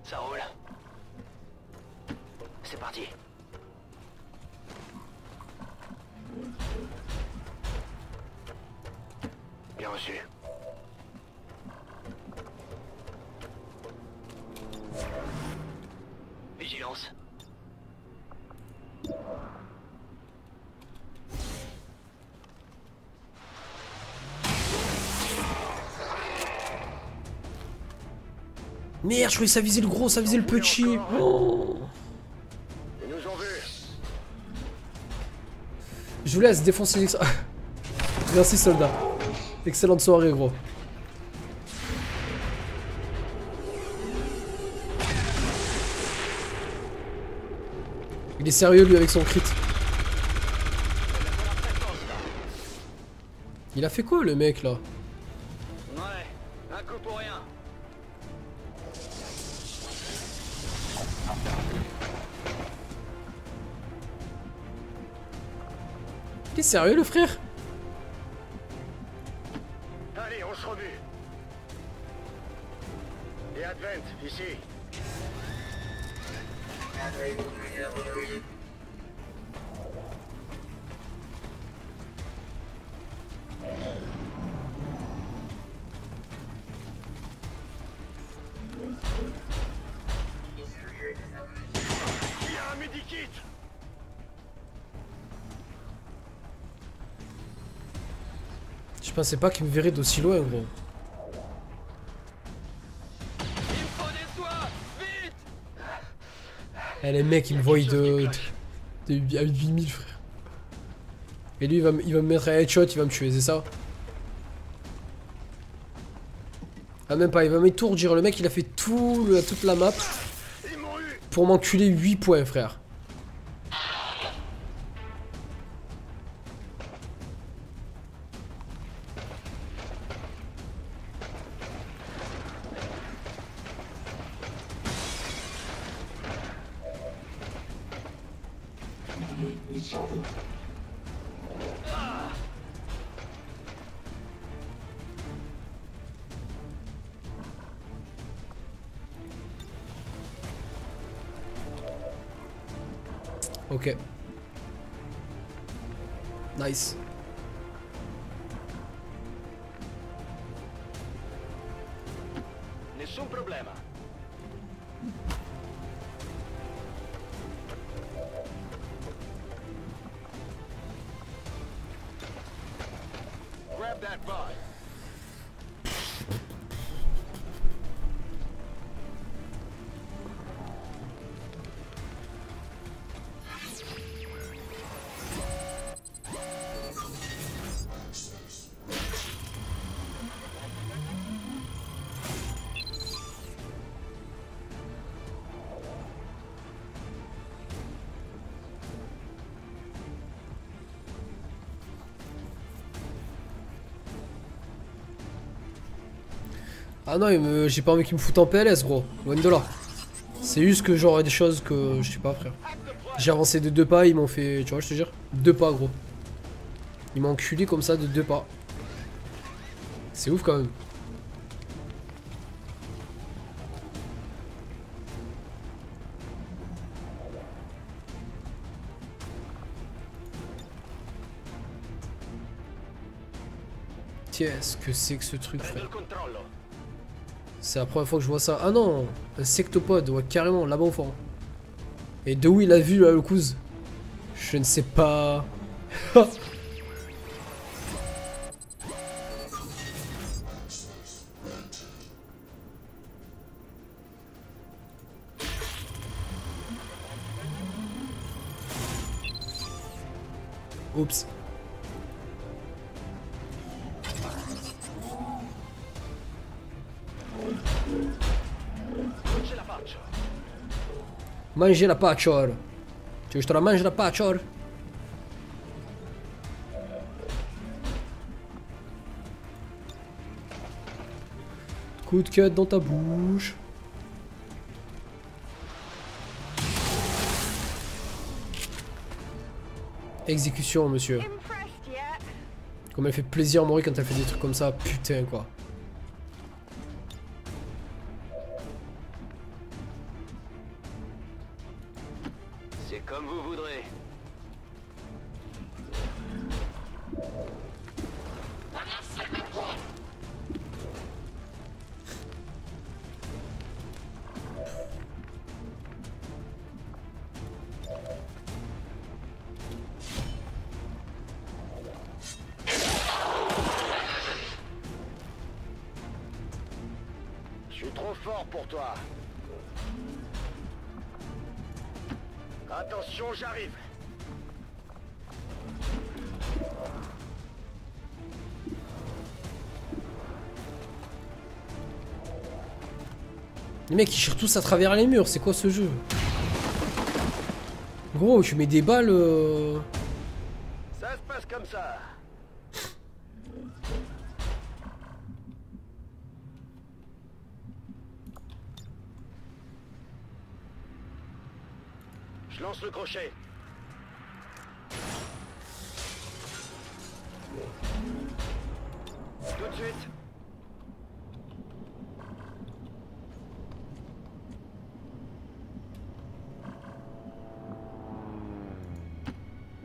Speaker 2: Ça roule. C'est parti. Bien reçu. Vigilance.
Speaker 1: Merde, je croyais que ça visait le gros, ça visait le petit. Oh.
Speaker 4: Ils nous ont vus.
Speaker 1: Je vous laisse défoncer l'extra. Merci soldat. Excellente soirée gros. Il est sérieux lui avec son crit. Il a fait quoi le mec là?
Speaker 5: Ouais, un coup pour rien.
Speaker 1: Il est sérieux le frère?
Speaker 4: Allez, on se rebut. Et Advent, ici. Il y a un medikit.
Speaker 1: Je pensais pas qu'il me verrait d'aussi loin gros.
Speaker 5: Il me faut des soins, vite.
Speaker 1: Eh les mecs ils me voient à 8000 frère. Et lui il va me mettre un headshot, il va me tuer, c'est ça? Ah même pas, il va m'étourdir, le mec il a fait toute la map pour m'enculer 8 points frère. Ok. Nice.
Speaker 2: Nessun problema.
Speaker 4: Grab that vibe.
Speaker 1: Ah non, j'ai pas envie qu'il me foute en PLS gros, loin de là. C'est juste que genre des choses que je sais pas frère. J'ai avancé de 2 pas, ils m'ont fait, tu vois je te jure, 2 pas gros. Ils m'ont enculé comme ça de 2 pas. C'est ouf quand même. Qu'est-ce que c'est que ce truc frère? C'est la première fois que je vois ça. Ah non, un sectopode, ouais carrément, là-bas au fond. Et de où il a vu là, le cousin? Je ne sais pas. Oups. Manger la pacciore. Tu veux que je te la mange la pacciore? Coup de cut dans ta bouche. Exécution, monsieur.
Speaker 3: Impressed yet?
Speaker 1: Comme elle fait plaisir à mourir quand elle fait des trucs comme ça, putain quoi.
Speaker 5: C'est comme vous voudrez.
Speaker 2: Je suis trop fort pour toi. Attention, j'arrive.
Speaker 1: Les mecs ils tirent tous à travers les murs, c'est quoi ce jeu? Gros, tu mets des balles.
Speaker 2: Ça se passe comme ça. Je lance le crochet. Tout de suite.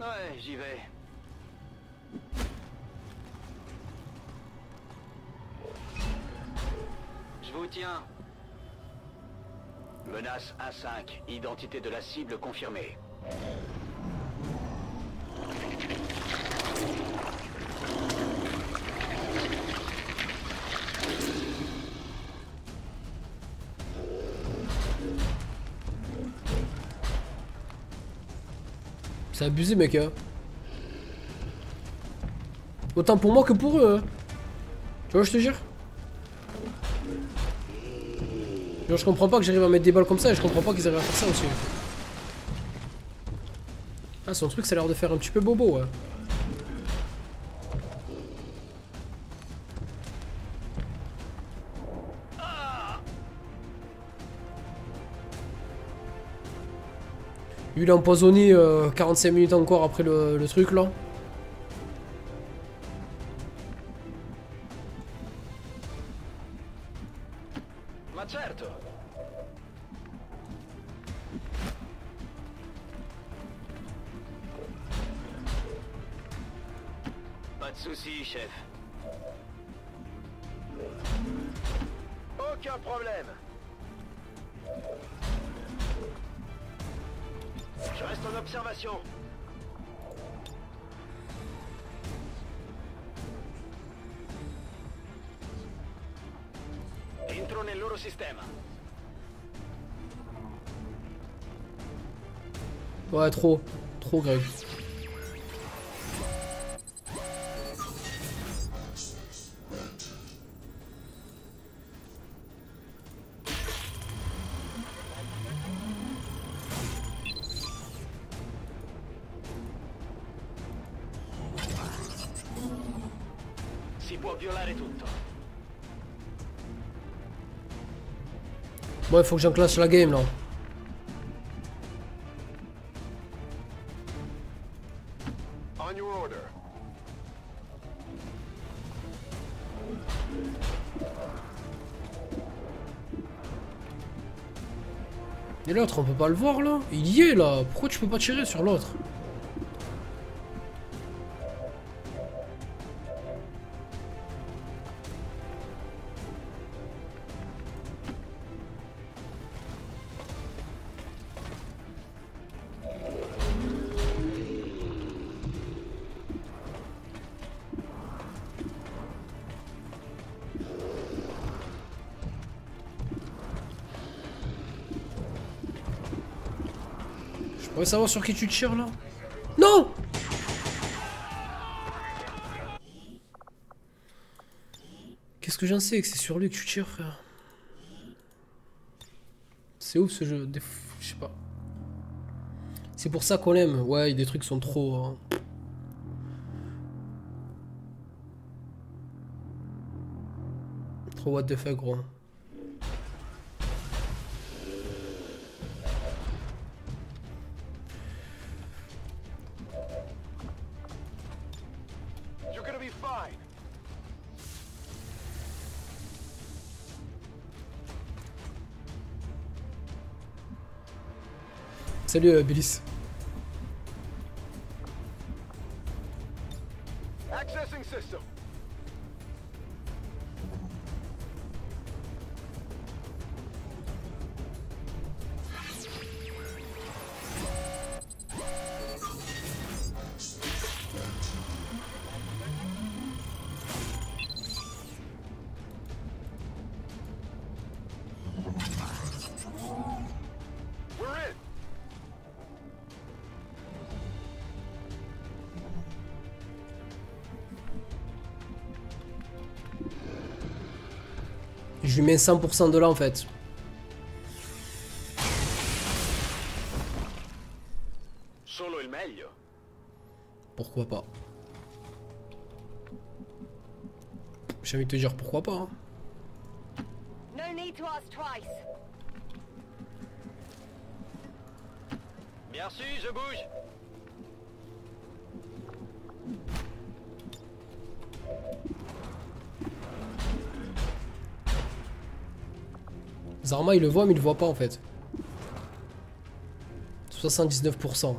Speaker 5: Ouais, j'y vais. Je vous tiens.
Speaker 2: Menace A5. Identité de la cible confirmée.
Speaker 1: C'est abusé mec hein. Autant pour moi que pour eux hein. Tu vois je te jure. Genre, je comprends pas que j'arrive à mettre des balles comme ça et je comprends pas qu'ils arrivent à faire ça aussi. Ah son truc ça a l'air de faire un petit peu bobo hein. Lui il a empoisonné 45 minutes encore après le truc là.
Speaker 2: Ma certo.
Speaker 5: Pas de soucis, chef.
Speaker 2: Aucun problème. Je reste en observation. Entro nel loro sistema.
Speaker 1: Ouais trop. Trop Greg.
Speaker 2: Si può violare tutto.
Speaker 1: Bon il faut que j'enclenche la game là.
Speaker 4: On your order.
Speaker 1: Et l'autre on peut pas le voir là. Il y est là. Pourquoi tu peux pas tirer sur l'autre? Je pourrais savoir sur qui tu tires là? Non! que j'en sais que c'est sur lui que tu tires, frère. C'est ouf ce jeu. Je sais pas. C'est pour ça qu'on l'aime. Ouais, des trucs sont trop... hein. Trop what the fuck, gros.
Speaker 4: You're gonna be fine.
Speaker 1: Salut, Bélis.
Speaker 4: Accessing system. We're in.
Speaker 1: Je lui mets 100% de là en fait.
Speaker 2: Solo il meglio.
Speaker 1: Pourquoi pas? J'ai envie de te dire pourquoi pas. Hein.
Speaker 3: No need to ask twice.
Speaker 5: Bien reçu, je bouge.
Speaker 1: Zarma il le voit mais il le voit pas en fait. 79%.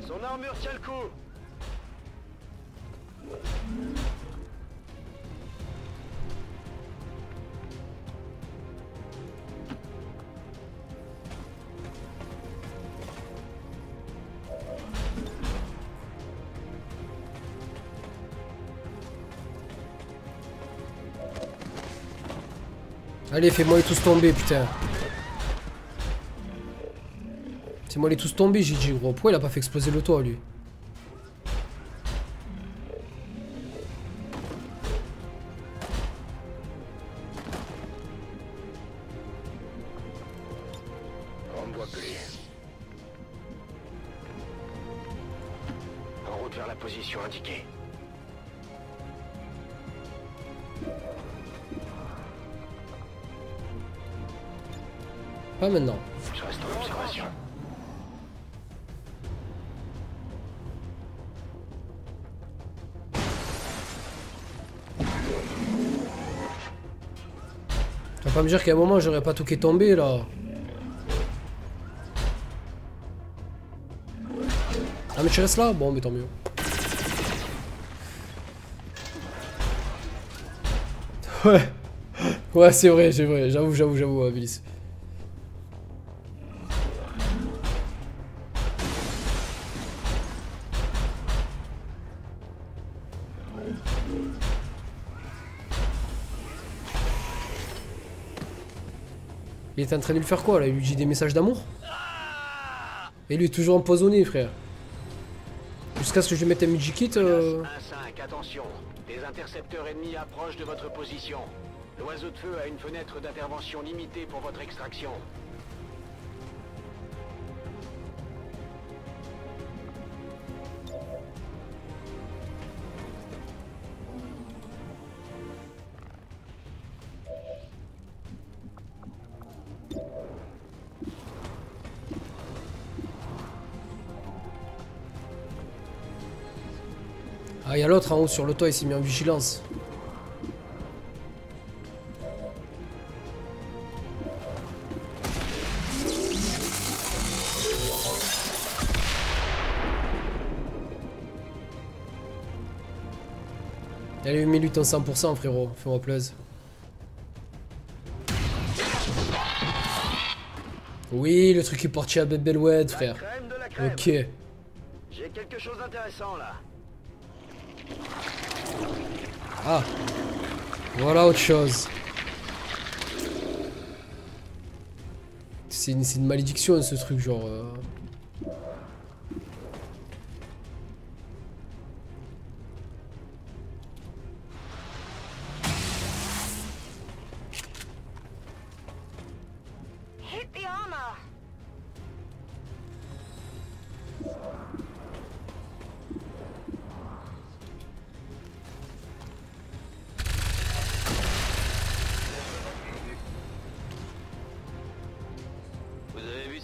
Speaker 2: Son armure tient le coup.
Speaker 1: Allez, fais-moi les tous tomber, putain. Fais-moi les tous tomber, j'ai dit, gros. Pourquoi il a pas fait exploser le toit, lui?
Speaker 2: On ne voit plus. En route vers la position indiquée.
Speaker 1: Pas maintenant.
Speaker 2: Je reste en observation.
Speaker 1: Tu vas pas me dire qu'à un moment j'aurais pas tout qui est tombé là. Ah mais tu restes là? Bon mais tant mieux. Ouais. Ouais c'est vrai, j'avoue, Vélis. Il est en train de lui faire quoi là? Il lui dit des messages d'amour? Et lui est toujours empoisonné, frère. Jusqu'à ce que je lui mette un Midgikit.
Speaker 2: 1-5, attention. Des intercepteurs ennemis approchent de votre position. L'oiseau de feu a une fenêtre d'intervention limitée pour votre extraction.
Speaker 1: Ah, il y a l'autre en haut sur le toit, il s'est mis en vigilance. Allez, mets-lui ton 100%, frérot. Fais-moi plaisir. Oui, le truc est porté à Bebelwed, frère.
Speaker 2: Crème de la crème.
Speaker 1: Ok.
Speaker 2: J'ai quelque chose d'intéressant là.
Speaker 1: Ah. Voilà autre chose. C'est une malédiction ce truc, genre.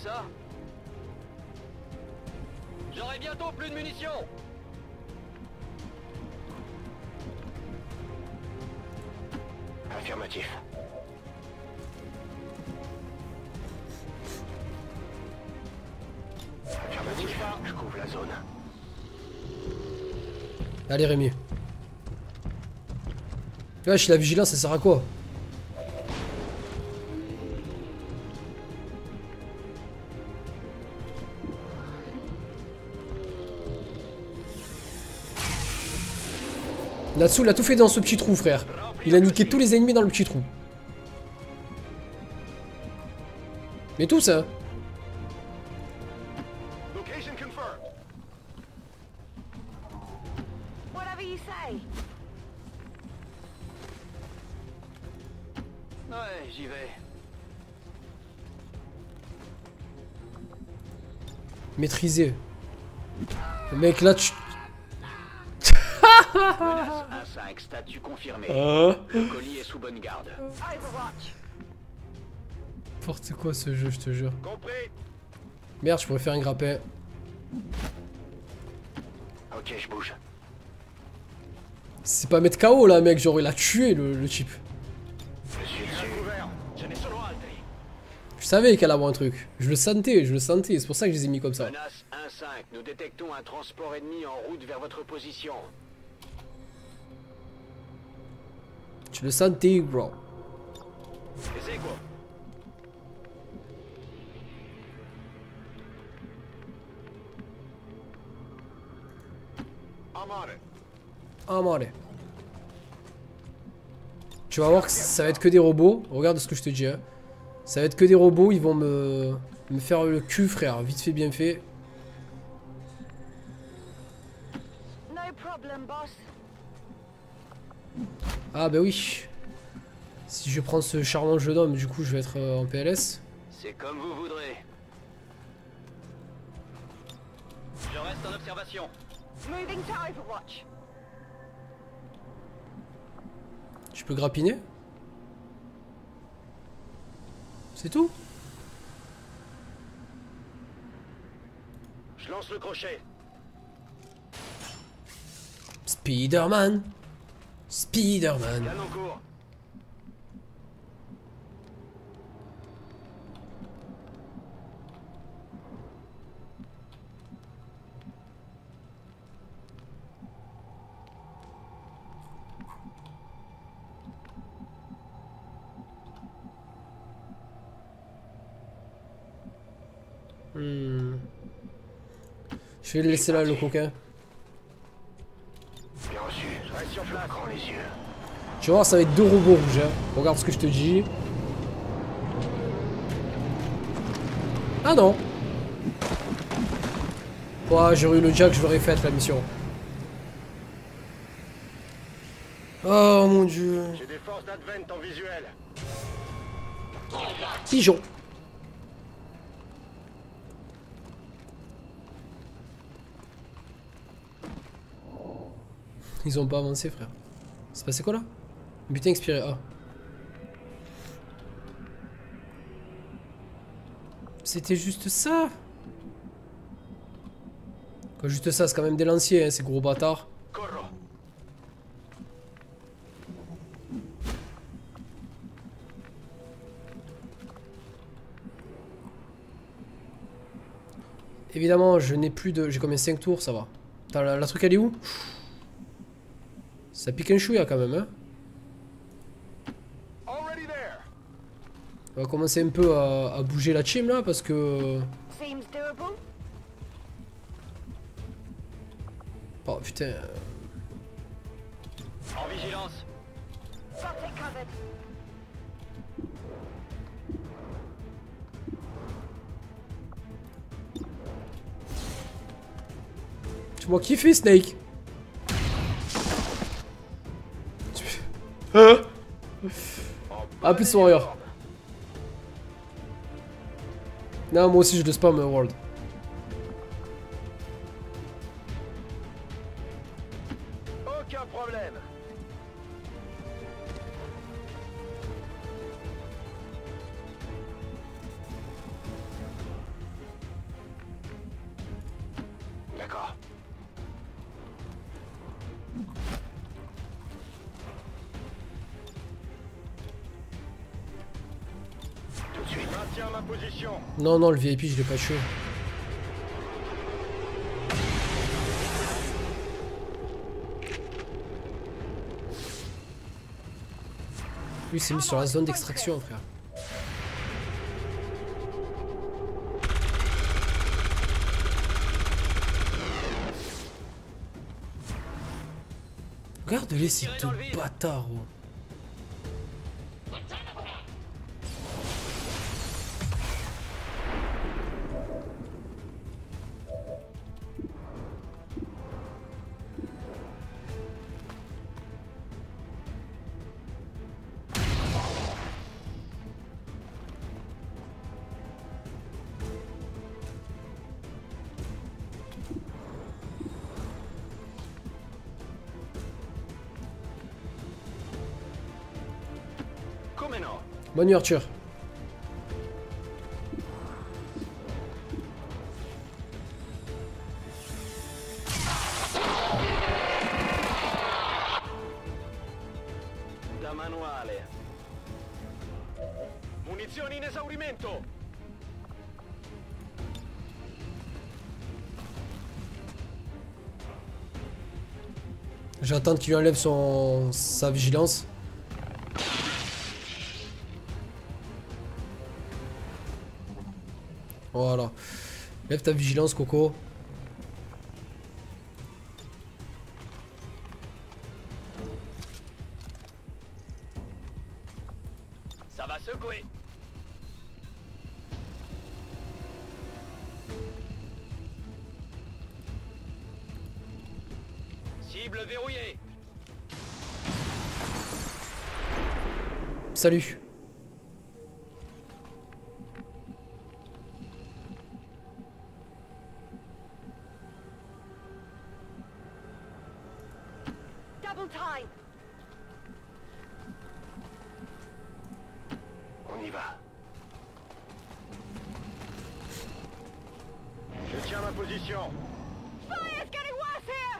Speaker 5: ça? J'aurai bientôt plus de munitions.
Speaker 2: Affirmatif. Affirmatif. Je couvre la zone.
Speaker 1: Allez Rémi. Wesh, la vigilance, ça sert à quoi? Là-dessous, il a tout fait dans ce petit trou, frère. Il a niqué tous les ennemis dans le petit trou. Mais tout ça.
Speaker 4: Location confirmed.
Speaker 3: Whatever you say.
Speaker 5: Ouais, j'y vais.
Speaker 1: Maîtrisé. Le mec là, tu...
Speaker 2: Menace 1-5, statut confirmé. Le colis est sous bonne garde.
Speaker 3: Overwatch.
Speaker 1: N'importe quoi ce jeu, je te jure.
Speaker 4: Compris.
Speaker 1: Merde, je pourrais faire un grappin.
Speaker 2: Ok, je bouge.
Speaker 1: C'est pas mettre KO là, mec. Genre, il a tué le type.
Speaker 2: Je suis dessus.
Speaker 1: Je savais qu'elle allait avoir un truc. Je le sentais, je le sentais. C'est pour ça que je les ai mis comme ça.
Speaker 2: Menace 1-5, nous détectons un transport ennemi en route vers votre position.
Speaker 1: Tu le sentais, bro.
Speaker 2: C'est quoi?
Speaker 4: I'm on it.
Speaker 1: Ah, bon, allez. Tu vas voir que ça va être que des robots. Regarde ce que je te dis. Hein. Ça va être que des robots. Ils vont me faire le cul, frère. Vite fait, bien fait.
Speaker 3: No problem, boss.
Speaker 1: Ah, bah oui. Si je prends ce charmant jeu d'homme, du coup, je vais être en PLS.
Speaker 5: C'est comme vous voudrez. Je reste en observation.
Speaker 3: Moving to Overwatch.
Speaker 1: Je peux grappiner? C'est tout?
Speaker 2: Je lance le crochet.
Speaker 1: Spider-Man. Spider-Man.
Speaker 2: Canne en cours.
Speaker 1: Je vais le laisser là, le coquin.
Speaker 2: Bien reçu. Je reste sur place. Grand les yeux.
Speaker 1: Tu vas voir, ça va être deux robots rouges. Hein. Regarde ce que je te dis. Ah non. Ouais, j'aurais eu le jack, je l'aurais faite la mission. Oh mon dieu.
Speaker 2: J'ai des forces d'Advent en visuel.
Speaker 1: Pigeon. Ils ont pas avancé, frère. C'est passé quoi là? Butin expiré. Ah. C'était juste ça. Quoi, juste ça, c'est quand même des lanciers, hein, ces gros bâtards.
Speaker 2: Corro.
Speaker 1: Évidemment, je n'ai plus de... J'ai combien 5 tours, ça va. Attends, la truc, elle est où? Ça pique un chouïa quand même, hein.
Speaker 4: Already there.
Speaker 1: On va commencer un peu à bouger la team là, parce que...
Speaker 3: Seems doable.
Speaker 1: Oh putain.
Speaker 5: En vigilance.
Speaker 3: Got it covered.
Speaker 1: Tu m'as kiffé, Snake. Ah, plus Warrior. Non, moi aussi je le spam World.
Speaker 2: Aucun problème.
Speaker 4: tiens ma position.
Speaker 1: Non, non, le VIP, je l'ai pas tué. Lui, il s'est mis sur la zone d'extraction, frère. Regarde-les, ces deux bâtards. Oh. Bonne nuit, Arthur.
Speaker 2: Da manuale. Munizioni in esaurimento.
Speaker 1: J'attends qu'il lui enlève sa vigilance. Voilà. Lève ta vigilance, Coco.
Speaker 5: Ça va secouer. Cible verrouillée.
Speaker 1: Salut.
Speaker 3: Double time.
Speaker 2: On y va. Je tiens ma position.
Speaker 3: Fire's getting worse here.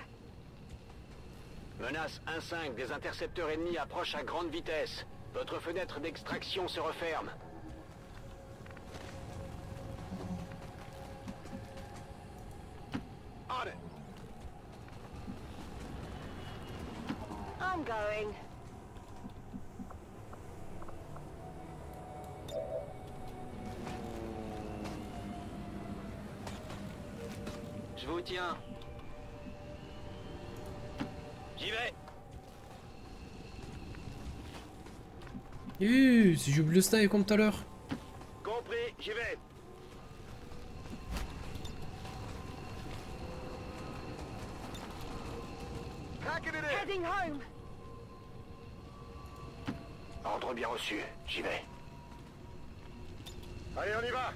Speaker 2: Menace 1-5, des intercepteurs ennemis approchent à grande vitesse. Votre fenêtre d'extraction se referme.
Speaker 4: On it.
Speaker 3: I'm going.
Speaker 5: Je vous tiens. J'y vais.
Speaker 1: Si j'oublie le snipe comme tout à l'heure.
Speaker 2: Compris, j'y vais.
Speaker 4: Packing it in.
Speaker 3: Heading home.
Speaker 2: Ordre bien reçu, j'y vais.
Speaker 4: Allez, on y va.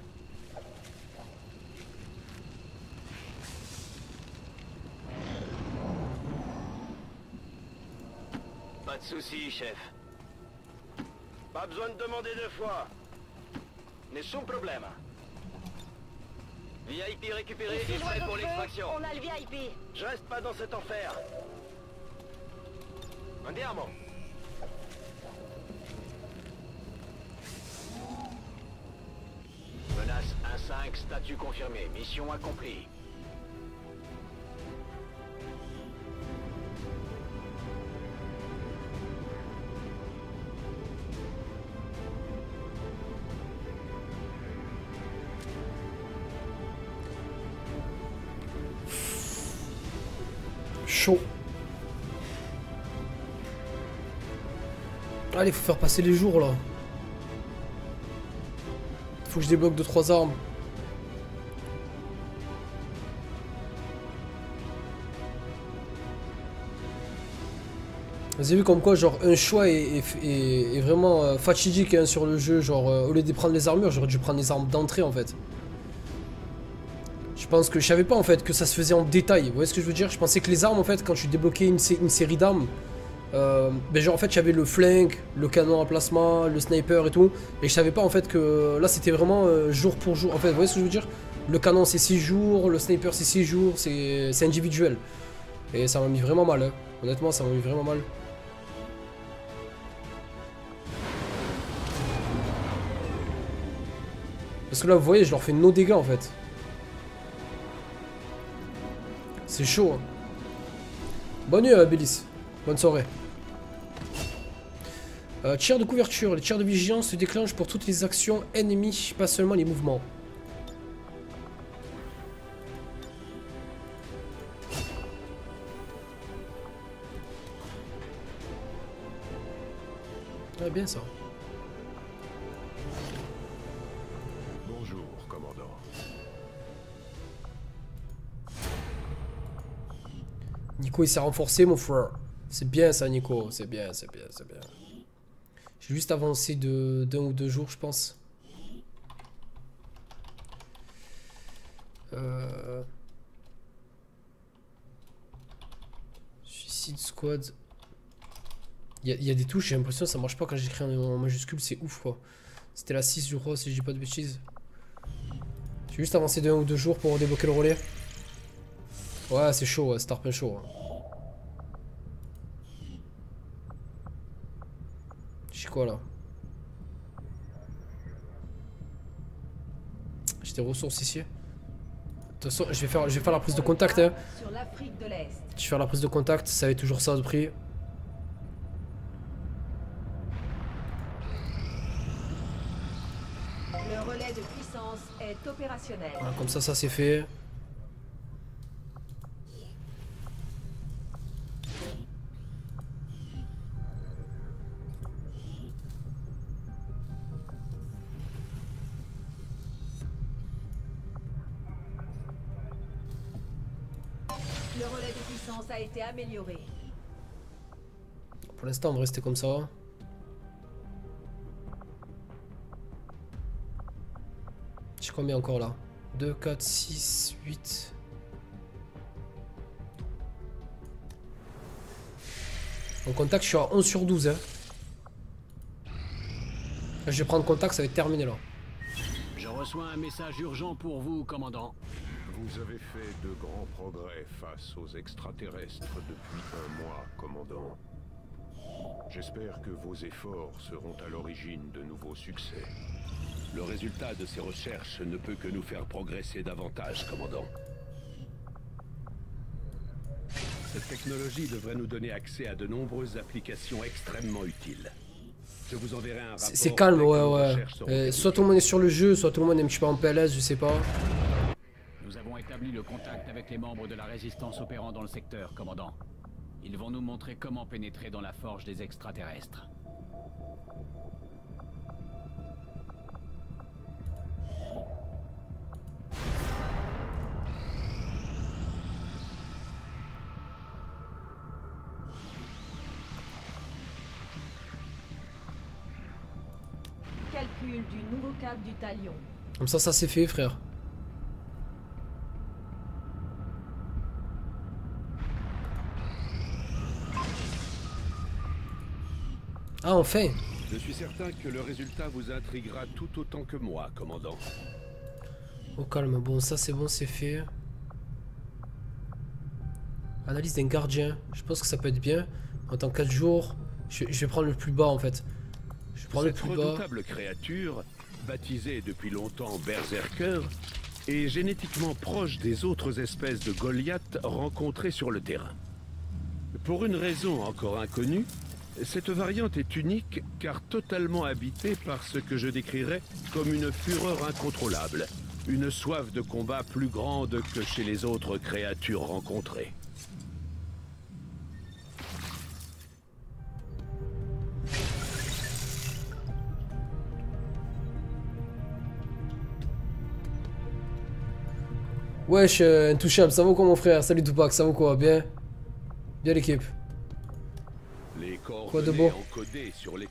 Speaker 5: Pas de soucis, chef.
Speaker 2: Pas besoin de demander deux fois. Nessun problema.
Speaker 5: VIP récupéré
Speaker 3: Ici
Speaker 5: et prêt
Speaker 3: l'oiseau
Speaker 5: pour
Speaker 3: de feu,
Speaker 5: l'extraction.
Speaker 3: on a le VIP.
Speaker 2: Je reste pas dans cet enfer. Andiamo. Menace 1-5, statut confirmé. Mission accomplie.
Speaker 1: Chaud. Allez, faut faire passer les jours là. Faut que je débloque 2-3 armes. Vous avez vu comme quoi genre un choix est vraiment fatidique hein, sur le jeu. Genre au lieu de prendre les armures, j'aurais dû prendre les armes d'entrée en fait. Je pense que je savais pas en fait que ça se faisait en détail. Vous voyez ce que je veux dire? Je pensais que les armes en fait quand tu débloquais une série d'armes, ben genre en fait j'avais le flingue, le canon à plasma, le sniper et tout. Et je savais pas en fait que là c'était vraiment jour pour jour. En fait vous voyez ce que je veux dire? Le canon c'est 6 jours, le sniper c'est 6 jours, c'est individuel. Et ça m'a mis vraiment mal hein. Honnêtement ça m'a mis vraiment mal. Parce que là, vous voyez, je leur fais no dégâts en fait. C'est chaud. Hein. Bonne nuit, Bélis. Bonne soirée. Tir de couverture. Les tirs de vigilance se déclenchent pour toutes les actions ennemies, pas seulement les mouvements. Ah, bien ça.
Speaker 4: Bonjour, commandant.
Speaker 1: Nico il s'est renforcé mon frère. C'est bien ça Nico, c'est bien, c'est bien, c'est bien. J'ai juste avancé d'un ou deux jours je pense. Suicide Squad. Il y a des touches, j'ai l'impression que ça marche pas quand j'écris en majuscule, c'est ouf quoi. C'était la 6 je crois si je dis pas de bêtises. J'ai juste avancé d'un ou deux jours pour débloquer le relais. Ouais c'est chaud, ouais, c'est tarpin chaud. Hein. J'ai quoi là? J'ai des ressources ici. De toute façon, je vais faire la prise de contact. Hein.
Speaker 7: Sur l'Afrique de l'Est.
Speaker 1: Je vais faire la prise de contact, ça va être toujours ça de prix.
Speaker 7: Le relais de puissance est opérationnel.
Speaker 1: Voilà, comme ça c'est fait.
Speaker 7: Le relais de puissance a été amélioré.
Speaker 1: Pour l'instant on va rester comme ça. J'ai combien encore là? 2, 4, 6, 8. En contact je suis à 11 sur 12 hein. Là, je vais prendre contact, ça va être terminé là.
Speaker 2: Je reçois un message urgent pour vous, commandant.
Speaker 4: Vous avez fait de grands progrès face aux extraterrestres depuis un mois, commandant. J'espère que vos efforts seront à l'origine de nouveaux succès.
Speaker 8: Le résultat de ces recherches ne peut que nous faire progresser davantage, commandant. Cette technologie devrait nous donner accès à de nombreuses applications extrêmement utiles. Je vous enverrai un rapport.
Speaker 1: C'est calme, ouais. Soit tout le monde est sur le jeu, soit tout le monde est un petit peu en PLS, je sais pas.
Speaker 2: Nous avons établi le contact avec les membres de la résistance opérant dans le secteur, commandant. Ils vont nous montrer comment pénétrer dans la forge des extraterrestres.
Speaker 7: Calcul du nouveau cap du talion.
Speaker 1: Comme ça c'est fait, frère. Ah, enfin.
Speaker 8: Je suis certain que le résultat vous intriguera tout autant que moi, commandant.
Speaker 1: Au calme, bon, ça c'est bon, c'est fait. Analyse d'un gardien. Je pense que ça peut être bien. En tant que 4 jours, je vais prendre le plus bas en fait. Je vais prendre le plus bas.
Speaker 8: Cette redoutable créature, baptisée depuis longtemps Berserker, est génétiquement proche des autres espèces de Goliath rencontrées sur le terrain. Pour une raison encore inconnue, cette variante est unique car totalement habitée par ce que je décrirais comme une fureur incontrôlable, une soif de combat plus grande que chez les autres créatures rencontrées.
Speaker 1: Wesh, intouchable, ça va quoi mon frère? Salut Tupac, ça va quoi? Bien? Bien l'équipe.
Speaker 8: Les
Speaker 1: Quoi de beau?
Speaker 8: encodés sur les...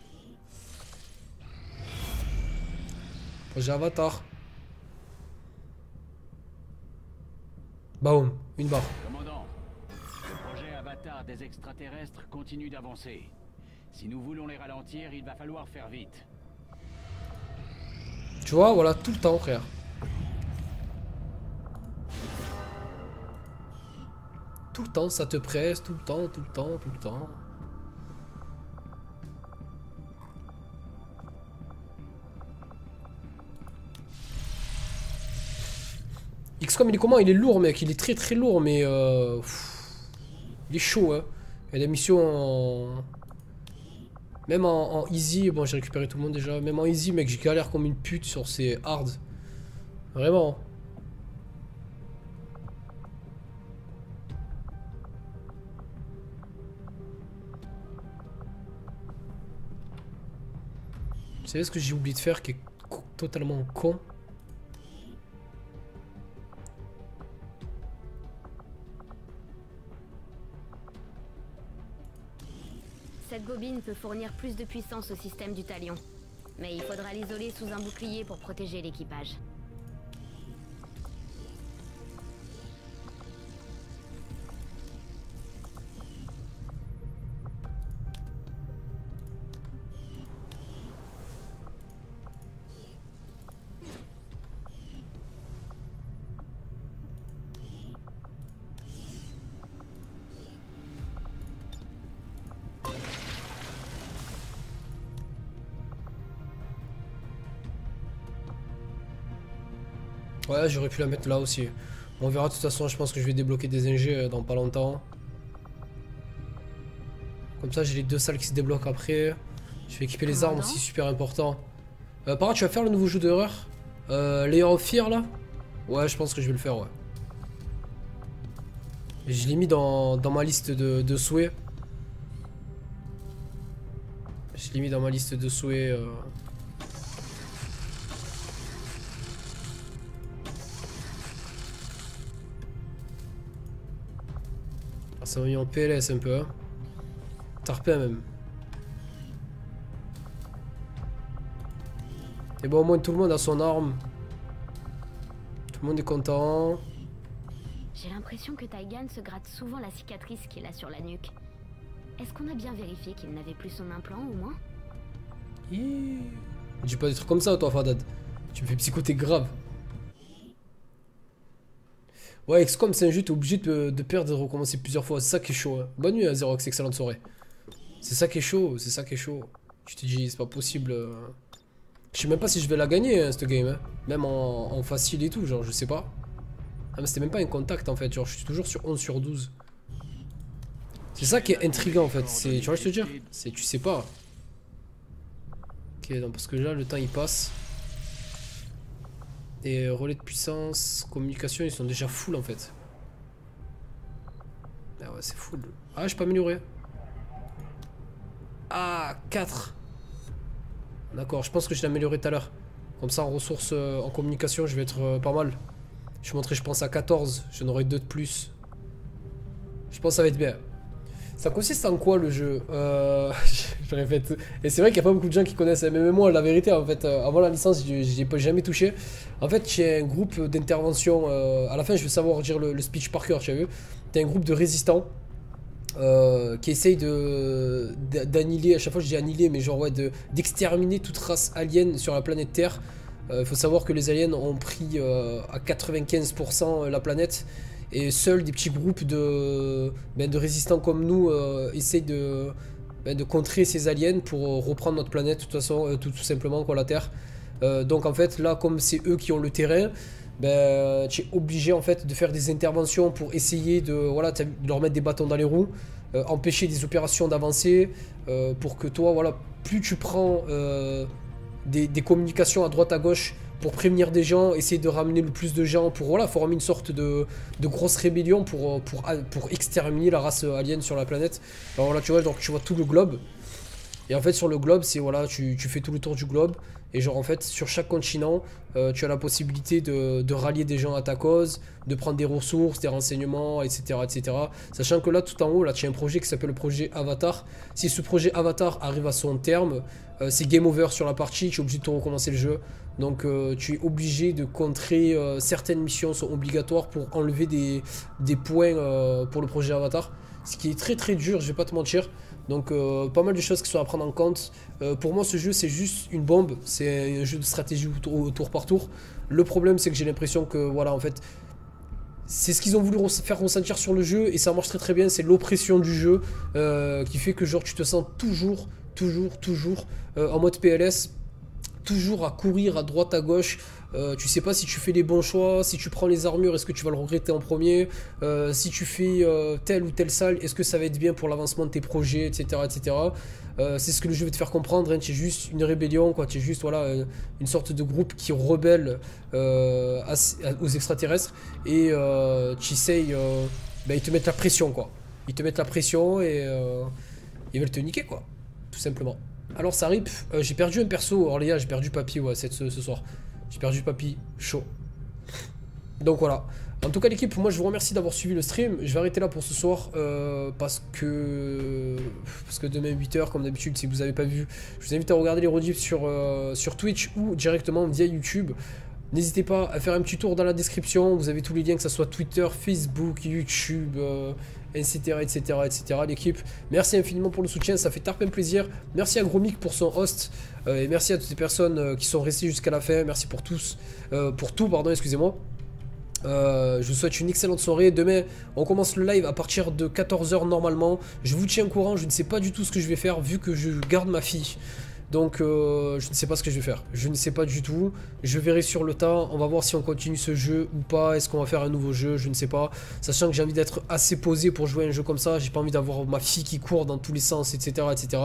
Speaker 1: Projet Avatar. Baum, une barre.
Speaker 2: Commandant, le projet Avatar des extraterrestres continue d'avancer. Si nous voulons les ralentir, il va falloir faire vite.
Speaker 1: Tu vois, voilà, tout le temps, frère. Tout le temps, ça te presse, tout le temps, tout le temps, tout le temps. XCOM il est comment? Il est lourd mec, il est très très lourd mais il est chaud hein. Il y a des missions en... Même en easy, bon j'ai récupéré tout le monde déjà. Même en easy mec j'ai galère comme une pute sur ces hard. Vraiment. Vous savez ce que j'ai oublié de faire qui est totalement con?
Speaker 6: Cette bobine peut fournir plus de puissance au système du talion. Mais il faudra l'isoler sous un bouclier pour protéger l'équipage.
Speaker 1: Ouais, j'aurais pu la mettre là aussi. On verra de toute façon, je pense que je vais débloquer des ingés dans pas longtemps. Comme ça, j'ai les 2 salles qui se débloquent après. Je vais équiper les armes aussi, super important. Par contre, tu vas faire le nouveau jeu d'horreur Layer of Fear là? Ouais, je pense que je vais le faire, ouais. Je l'ai mis dans ma liste de souhaits. Je l'ai mis dans ma liste de souhaits. Ça m'a mis en PLS un peu, hein. Tarpin même. Et bon, au moins tout le monde a son arme. Tout le monde est content.
Speaker 6: J'ai l'impression que Taigan se gratte souvent la cicatrice qu'il a sur la nuque. Est-ce qu'on a bien vérifié qu'il n'avait plus son implant au moins?
Speaker 1: Dis pas des trucs comme ça toi Fadad. Tu me fais psychoter grave. Ouais, XCOM c'est un jeu, t'es obligé de perdre et de recommencer plusieurs fois. C'est ça qui est chaud, hein. Bonne nuit à Xerox, excellente soirée. C'est ça qui est chaud, c'est ça qui est chaud. Tu te dis, c'est pas possible. Je sais même pas si je vais la gagner, hein, cette game. Hein. Même en facile et tout, genre, je sais pas. Ah, mais c'était même pas un contact en fait, genre, je suis toujours sur 11 sur 12. C'est ça qui est intriguant en fait, tu vois, je te dire, c'est tu sais pas. Ok, donc parce que là, le temps il passe. Et relais de puissance, communication, ils sont déjà full en fait. Ah ouais, c'est full. Ah, je peux améliorer. Ah, 4. D'accord, je pense que je l'ai amélioré tout à l'heure. Comme ça, en ressources, en communication, je vais être pas mal. Je vais montrer, je pense, à 14. J'en aurai 2 de plus. Je pense que ça va être bien. Ça consiste en quoi le jeu? Je répète. Et c'est vrai qu'il n'y a pas beaucoup de gens qui connaissent. Mais même moi, la vérité, en fait, avant la licence, je n'y ai jamais touché. En fait, j'ai un groupe d'intervention. À la fin, je vais savoir dire le speech par cœur, tu as vu. T'as un groupe de résistants qui essaye d'annihiler. À chaque fois, je dis annihiler, mais genre, ouais, d'exterminer toute race alien sur la planète Terre. Il faut savoir que les aliens ont pris à 95% la planète. Et seuls des petits groupes de résistants comme nous essayent de contrer ces aliens pour reprendre notre planète, de toute façon, tout simplement, quoi, la Terre. Donc en fait, là, comme c'est eux qui ont le terrain, tu es obligé en fait de faire des interventions pour essayer de leur mettre des bâtons dans les roues, empêcher des opérations d'avancer, pour que toi, voilà, plus tu prends des communications à droite à gauche, pour prévenir des gens, essayer de ramener le plus de gens pour former une sorte de grosse rébellion pour exterminer la race alien sur la planète. Alors là tu vois, donc tu vois tout le globe. Et en fait sur le globe, c'est tu fais tout le tour du globe. Et genre en fait sur chaque continent, tu as la possibilité de rallier des gens à ta cause, de prendre des ressources, des renseignements, etc. etc. Sachant que là tout en haut, là tu as un projet qui s'appelle le projet Avatar. Si ce projet Avatar arrive à son terme, c'est game over sur la partie, tu es obligé de recommencer le jeu. Donc tu es obligé de contrer, certaines missions sont obligatoires pour enlever des points pour le projet Avatar. Ce qui est très très dur, je vais pas te mentir. Donc pas mal de choses qui sont à prendre en compte. Pour moi ce jeu c'est juste une bombe, c'est un jeu de stratégie au tour par tour. Le problème c'est que j'ai l'impression que voilà en fait c'est ce qu'ils ont voulu faire ressentir sur le jeu et ça marche très très bien, c'est l'oppression du jeu qui fait que genre tu te sens toujours en mode PLS. toujours à courir à droite à gauche. Tu sais pas si tu fais les bons choix, si tu prends les armures, est-ce que tu vas le regretter en premier, si tu fais telle ou telle salle, est-ce que ça va être bien pour l'avancement de tes projets, etc. etc. C'est ce que le jeu veut te faire comprendre, hein. Tu es juste une rébellion, quoi. Tu es juste voilà, une sorte de groupe qui rebelle aux extraterrestres et tu essayes, ils te mettent la pression, quoi. Ils te mettent la pression et ils veulent te niquer, quoi, tout simplement. Alors ça rip, j'ai perdu un perso, Orléa, j'ai perdu Papy, ouais, ce soir. J'ai perdu Papy, chaud. Donc voilà. En tout cas l'équipe, moi je vous remercie d'avoir suivi le stream. Je vais arrêter là pour ce soir parce que demain 8h comme d'habitude, si vous n'avez pas vu, je vous invite à regarder les rediffs sur Twitch ou directement via YouTube. N'hésitez pas à faire un petit tour dans la description, vous avez tous les liens, que ce soit Twitter, Facebook, YouTube, etc. etc. etc. L'équipe, merci infiniment pour le soutien, ça fait tarpin plaisir. Merci à Gromic pour son host et merci à toutes les personnes qui sont restées jusqu'à la fin. Merci pour tout, pardon, excusez-moi. Je vous souhaite une excellente soirée. Demain on commence le live à partir de 14 h normalement. Je vous tiens au courant, je ne sais pas du tout ce que je vais faire vu que je garde ma fille. Donc je ne sais pas ce que je vais faire. Je ne sais pas du tout. Je verrai sur le tas. On va voir si on continue ce jeu ou pas. Est-ce qu'on va faire un nouveau jeu? Je ne sais pas. Sachant que j'ai envie d'être assez posé pour jouer à un jeu comme ça. J'ai pas envie d'avoir ma fille qui court dans tous les sens, etc. etc.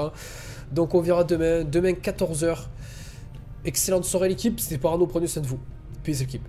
Speaker 1: Donc on verra demain. Demain 14 h. Excellente soirée l'équipe. C'était Parano, prenez soin de vous. Peace l'équipe.